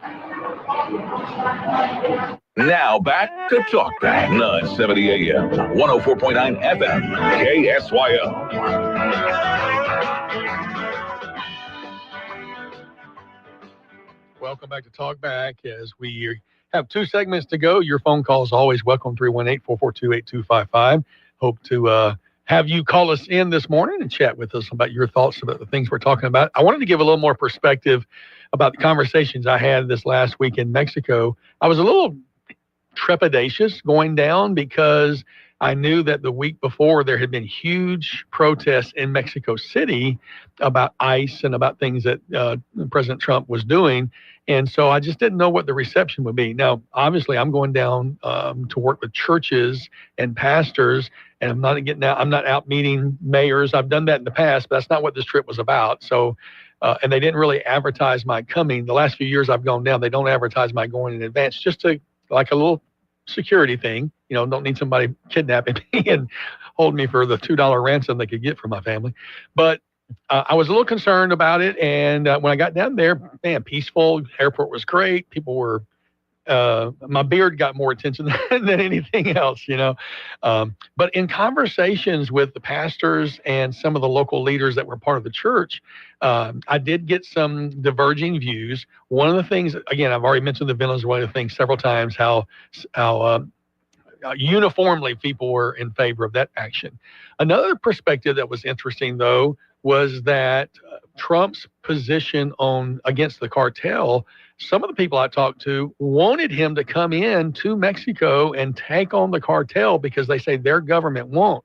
Now back to Talk Back, 970 AM, 104.9 FM, KSYL. Welcome back to Talk Back as we have two segments to go. Your phone call is always welcome, 318-442-8255. Hope to have you call us in this morning and chat with us about your thoughts about the things we're talking about. I wanted to give a little more perspective about the conversations I had this last week in Mexico. I was a little trepidatious going down because I knew that the week before there had been huge protests in Mexico City about ICE and about things that President Trump was doing. And so I just didn't know what the reception would be. Now, obviously, I'm going down to work with churches and pastors, and I'm not out meeting mayors. I've done that in the past, but that's not what this trip was about. So, and they didn't really advertise my coming. The last few years I've gone down, they don't advertise my going in advance, just to like a little security thing. You know, don't need somebody kidnapping me and hold me for the $2 ransom they could get from my family. But I was a little concerned about it. And when I got down there, man, peaceful. Airport was great. People were, my beard got more attention than anything else, you know. But in conversations with the pastors and some of the local leaders that were part of the church, I did get some diverging views. One of the things, again, I've already mentioned the Venezuela thing several times, how uniformly people were in favor of that action. Another perspective that was interesting, though, was that Trump's position against the cartel, some of the people I talked to wanted him to come in to Mexico and take on the cartel because they say their government won't.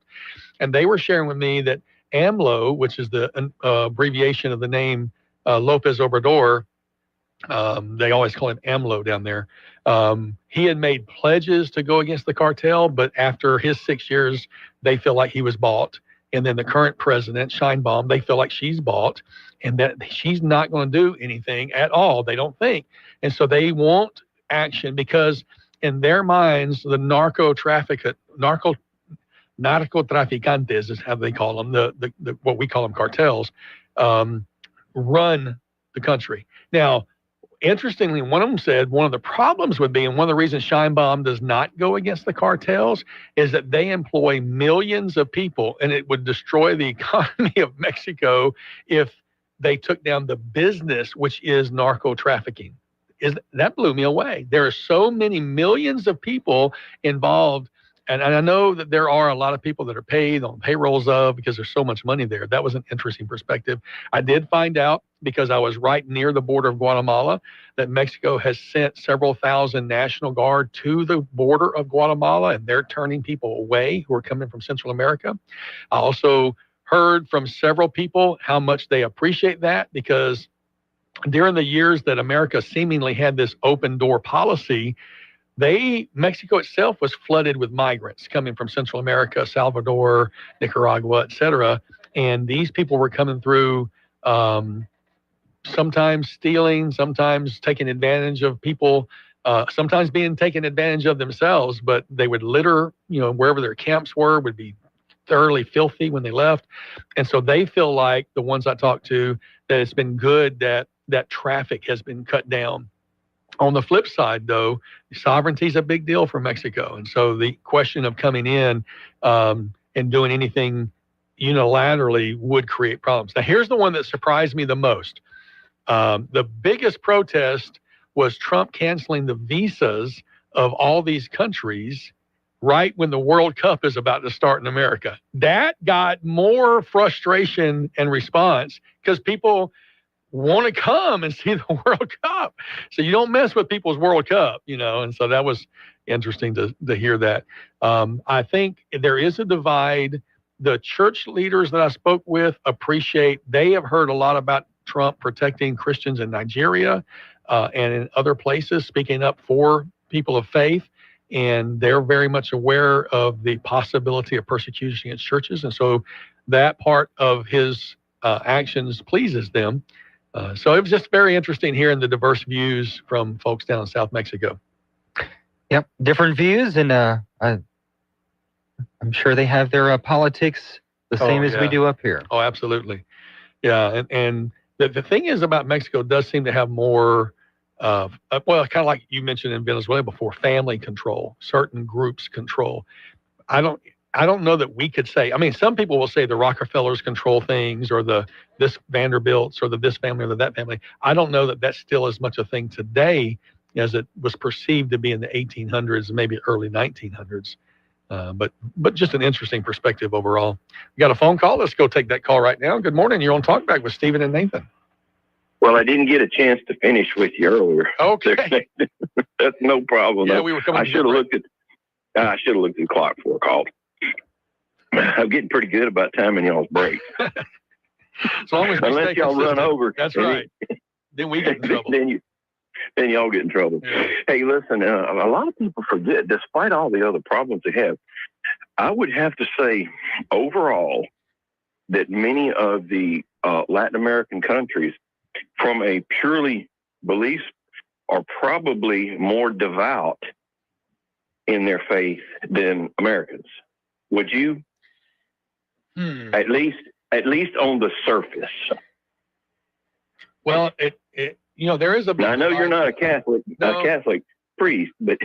And they were sharing with me that AMLO, which is the abbreviation of the name Lopez Obrador, they always call him AMLO down there. He had made pledges to go against the cartel, but after his 6 years, they feel like he was bought. And then the current president, Sheinbaum, they feel like she's bought and that she's not going to do anything at all, they don't think. And so they want action because in their minds, the narcotraficantes is how they call them, the what we call them cartels, run the country. Now, interestingly, one of them said one of the problems would be, and one of the reasons Sheinbaum does not go against the cartels, is that they employ millions of people, and it would destroy the economy of Mexico if they took down the business, which is narco trafficking. that blew me away. There are so many millions of people involved. And I know that there are a lot of people that are paid on payrolls because there's so much money there. That was an interesting perspective. I did find out, because I was right near the border of Guatemala, that Mexico has sent several thousand National Guard to the border of Guatemala, and they're turning people away who are coming from Central America. I also heard from several people how much they appreciate that, because during the years that America seemingly had this open door policy, Mexico itself was flooded with migrants coming from Central America, Salvador, Nicaragua, et cetera. And these people were coming through, sometimes stealing, sometimes taking advantage of people, sometimes being taken advantage of themselves, but they would litter, wherever their camps were, would be thoroughly filthy when they left. And so they feel like, the ones I talked to, that it's been good that traffic has been cut down. On the flip side, though, sovereignty is a big deal for Mexico. And so the question of coming in and doing anything unilaterally would create problems. Now, here's the one that surprised me the most. The biggest protest was Trump canceling the visas of all these countries right when the World Cup is about to start in America. That got more frustration and response, because people want to come and see the World Cup. So you don't mess with people's World Cup, and so that was interesting to hear that. I think there is a divide. The church leaders that I spoke with they have heard a lot about Trump protecting Christians in Nigeria and in other places, speaking up for people of faith. And they're very much aware of the possibility of persecution against churches. And so that part of his actions pleases them. So it was just very interesting hearing the diverse views from folks down in South Mexico. Yep, different views, and I'm sure they have their politics the same as we do up here. Oh, absolutely. Yeah, and the thing is about Mexico does seem to have more, kind of like you mentioned in Venezuela before, family control, certain groups control. I don't know that we could say, some people will say the Rockefellers control things, or this Vanderbilts, or this family or that family. I don't know that that's still as much a thing today as it was perceived to be in the 1800s, maybe early 1900s. But just an interesting perspective overall. We got a phone call. Let's go take that call right now. Good morning. You're on Talkback with Stephen and Nathan. Well, I didn't get a chance to finish with you earlier. Okay. That's no problem. Yeah, we were coming. I should have looked at the clock before I called. I'm getting pretty good about timing y'all's break. As long as unless y'all run over. That's right. Then we get in trouble. Then y'all get in trouble. Yeah. Hey, listen, a lot of people forget, despite all the other problems they have, I would have to say overall that many of the Latin American countries, from a purely belief, are probably more devout in their faith than Americans. Would you? At least on the surface. Well, there is a big now, I know divide. You're not a Catholic priest, but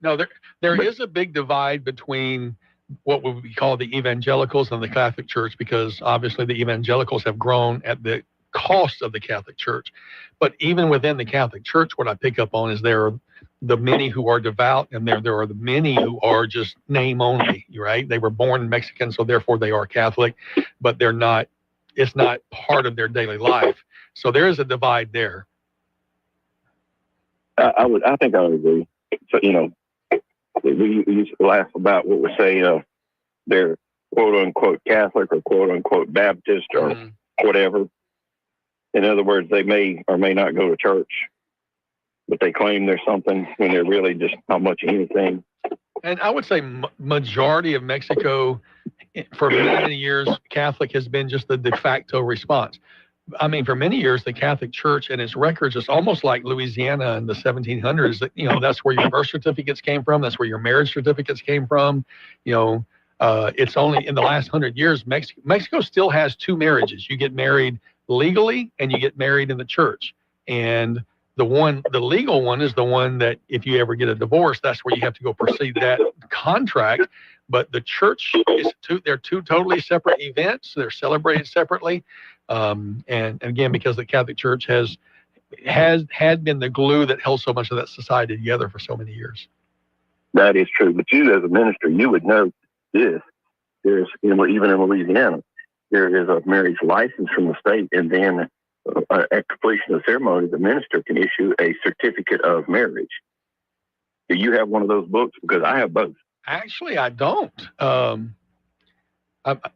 no, there is a big divide between what we call the evangelicals and the Catholic Church, because obviously the evangelicals have grown at the cost of the Catholic Church. But even within the Catholic Church, what I pick up on is there are the many who are devout, and there are the many who are just name only, right? They were born Mexican, so therefore they are Catholic, but they're not. It's not part of their daily life. So there is a divide there. I think I would agree. So, we used to laugh about what we say, they're quote unquote Catholic or quote unquote Baptist or whatever. In other words, they may or may not go to church, but they claim there's something when they're really just not much of anything. And I would say majority of Mexico, for many years, Catholic has been just the de facto response. For many years, the Catholic Church and its records, it's almost like Louisiana in the 1700s. That that's where your birth certificates came from. That's where your marriage certificates came from. It's only in the last 100 years, Mexico still has two marriages. You get married legally, and you get married in the church. And the legal one is the one that if you ever get a divorce, that's where you have to go proceed that contract. But the church they're two totally separate events. They're celebrated separately. And again, because the Catholic Church has had been the glue that held so much of that society together for so many years. That is true. But you, as a minister, you would know this. There's, even in Louisiana, there is a marriage license from the state, and then at completion of the ceremony, the minister can issue a certificate of marriage. Do you have one of those books? Because I have both. Actually, I don't.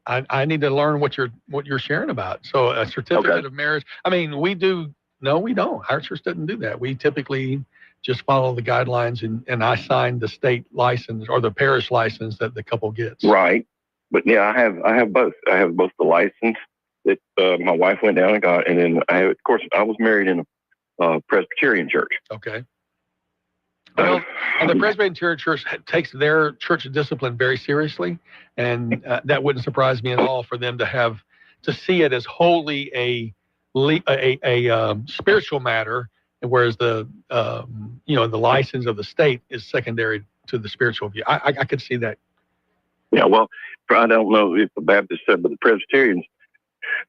I need to learn what you're sharing about. So a certificate of marriage. I mean, we do. No, we don't. Our church doesn't do that. We typically just follow the guidelines, and I sign the state license or the parish license that the couple gets. Right. But yeah, I have both. I have both the license that my wife went down and got, and then of course, I was married in a Presbyterian church. Okay. Well, and the Presbyterian Church takes their church discipline very seriously, and that wouldn't surprise me at all for them to see it as wholly a spiritual matter, whereas the the license of the state is secondary to the spiritual view. I could see that. Yeah, well, I don't know if the Baptists said, but the Presbyterians,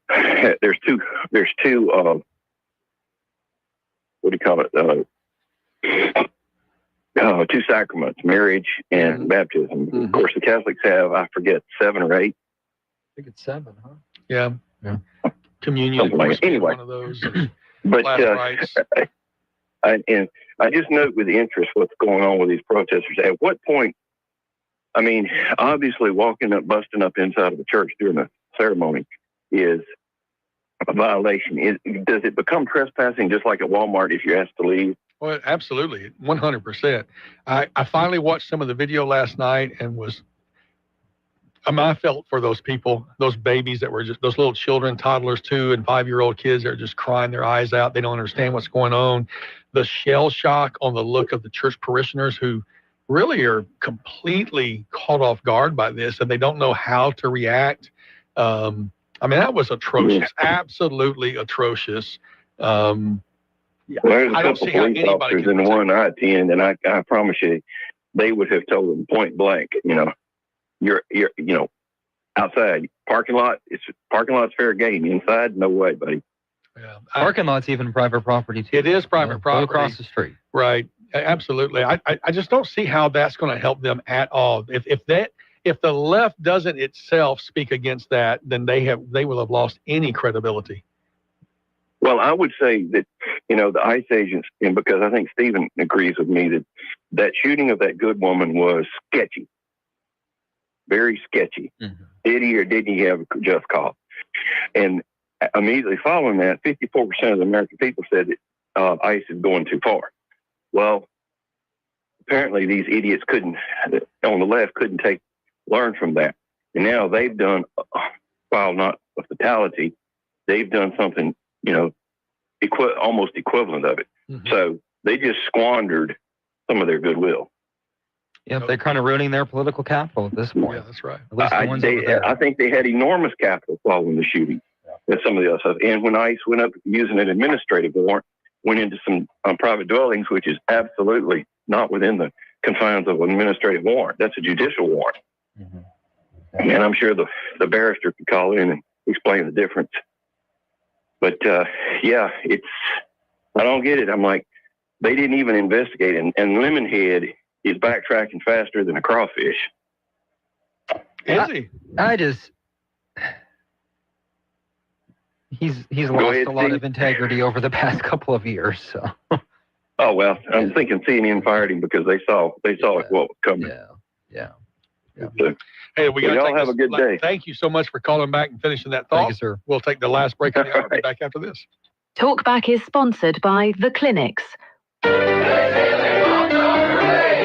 there's two. What do you call it? Two sacraments, marriage and baptism. Of course, the Catholics have, I forget, 7 or 8. I think it's 7, huh? Yeah. Communion, like anyway. One of those. But and I just note with interest what's going on with these protesters. At what point? I mean, obviously, busting up inside of a church during a ceremony is a violation. Does it become trespassing just like at Walmart if you're asked to leave? Well, absolutely, 100%. I finally watched some of the video last night and I felt for those people, those babies that were just those little children, toddlers, 2 and 5-year-old kids that are just crying their eyes out. They don't understand what's going on. The shell shock on the look of the church parishioners who really are completely caught off guard by this, and they don't know how to react. I mean, that was atrocious, absolutely atrocious. Well, there's a couple police officers in the one I attend, and I promise you, they would have told them point blank, you're outside parking lot's fair game. Inside, no way, buddy. Yeah, parking lot's even private property too. It is private property across the street. Right, absolutely. I just don't see how that's going to help them at all. If the left doesn't itself speak against that, then they will have lost any credibility. Well, I would say that, the ICE agents, and because I think Stephen agrees with me that shooting of that good woman was sketchy, very sketchy. Mm-hmm. Did he or didn't he have a just cause? And immediately following that, 54% of the American people said that ICE is going too far. Well, apparently these idiots on the left couldn't learn from that. And now they've done, while not a fatality, they've done something, almost equivalent of it. Mm-hmm. So they just squandered some of their goodwill. Yeah, they're kind of ruining their political capital at this point. Yeah, that's right. At least the ones over there. I think they had enormous capital following the shooting and some of the other stuff. And when ICE went up using an administrative warrant, went into some private dwellings, which is absolutely not within the confines of an administrative warrant. That's a judicial warrant. Mm-hmm. And I'm sure the barrister could call in and explain the difference. But I don't get it. I'm like, they didn't even investigate it. And Lemonhead is backtracking faster than a crawfish. Is he? He's lost a lot of integrity over the past couple of years. So. Oh well, I'm thinking CNN fired him because they saw what was coming. Yeah. So, hey, y'all have a good day. Thank you so much for calling back and finishing that thought. Thank you, sir. We'll take the last break of the hour. I'll be back after this. Talkback is sponsored by The Clinics.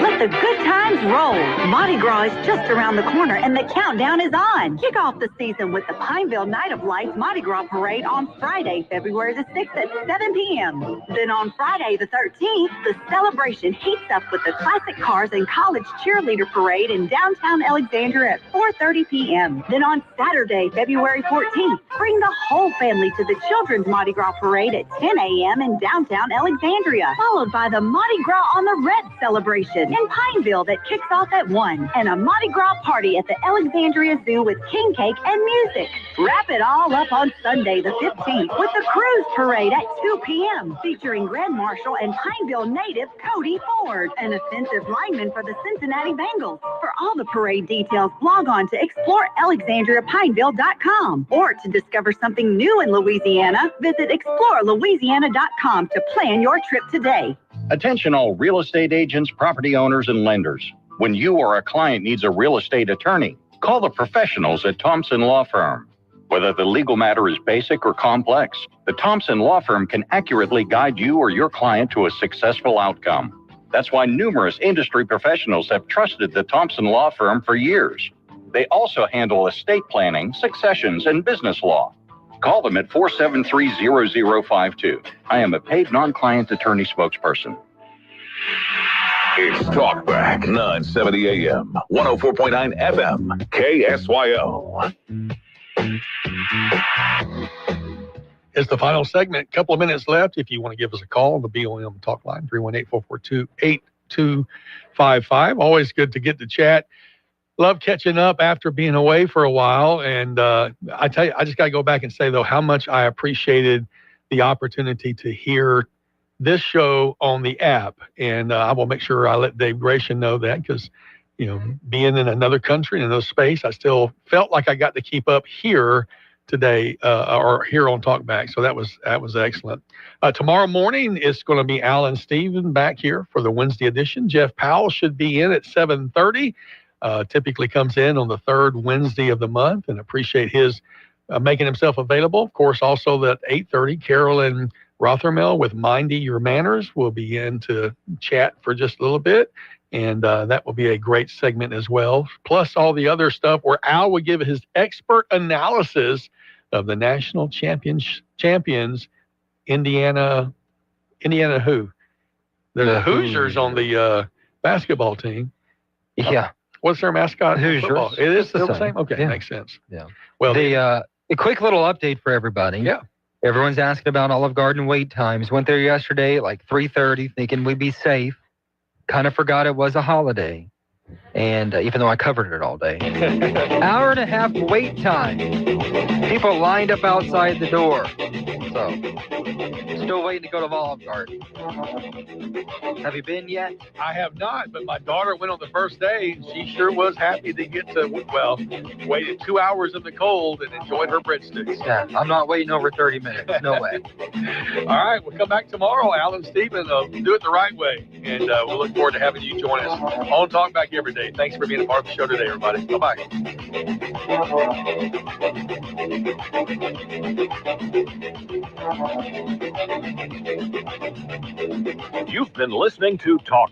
Let the good times roll. Mardi Gras is just around the corner and the countdown is on. Kick off the season with the Pineville Night of Lights Mardi Gras Parade on Friday, February the 6th at 7 p.m. Then on Friday the 13th, the celebration heats up with the Classic Cars and College Cheerleader Parade in downtown Alexandria at 4:30 p.m. Then on Saturday, February 14th, bring the whole family to the Children's Mardi Gras Parade at 10 a.m. in downtown Alexandria, followed by the Mardi Gras on the Red celebration in Pineville that kicks off at 1, and a Mardi Gras party at the Alexandria Zoo with king cake and music. Wrap it all up on Sunday the 15th with the Cruise Parade at 2 p.m. featuring Grand Marshal and Pineville native Cody Ford, an offensive lineman for the Cincinnati Bengals. For all the parade details, log on to explorealexandriapineville.com, or to discover something new in Louisiana, visit explorelouisiana.com to plan your trip today. Attention all real estate agents, property owners, and lenders. When you or a client needs a real estate attorney, call the professionals at Thompson Law Firm. Whether the legal matter is basic or complex, the Thompson Law Firm can accurately guide you or your client to a successful outcome. That's why numerous industry professionals have trusted the Thompson Law Firm for years. They also handle estate planning, successions, and business law. Call them at 473-0052. I am a paid non-client attorney spokesperson. It's Talkback 970 AM, 104.9 FM, KSYO. It's the final segment. Couple of minutes left. If you want to give us a call on the BOM talk line, 318-442-8255. Always good to get to chat. Love catching up after being away for a while. And I tell you, I just got to go back and say, though, how much I appreciated the opportunity to hear this show on the app. And I will make sure I let Dave Gratian know that, because, you know, being in another country, in another space, I still felt like I got to keep up here today or here on Talkback. So that was excellent. Tomorrow morning, it's going to be Alan Steven back here for the Wednesday edition. Jeff Powell should be in at 7:30. Typically comes in on the third Wednesday of the month, and appreciate his making himself available. Of course, also at 8:30, Carolyn Rothermel with Mindy Your Manners will be in to chat for just a little bit, and that will be a great segment as well. Plus all the other stuff where Al will give his expert analysis of the national champions, Indiana who? The Hoosiers on the basketball team. Yeah. What's their mascot? Hoosiers. Football? It is still the same? Okay, Yeah. makes sense. Yeah. Well, a quick little update for everybody. Yeah. Everyone's asking about Olive Garden wait times. Went there yesterday at like 3:30, thinking we'd be safe. Kind of forgot it was a holiday. And even though I covered it all day. Hour and a half wait time. People lined up outside the door. So, still waiting to go to Olive Garden. Have you been yet? I have not, but my daughter went on the first day. She sure was happy to get to, well, waited 2 hours in the cold and enjoyed her breadsticks. Yeah, I'm not waiting over 30 minutes. No way. All right, we'll come back tomorrow, Alan Steven. Do it the right way. And we'll look forward to having you join us on Talkback every day. Thanks for being a part of the show today, everybody. Bye-bye. You've been listening to Talk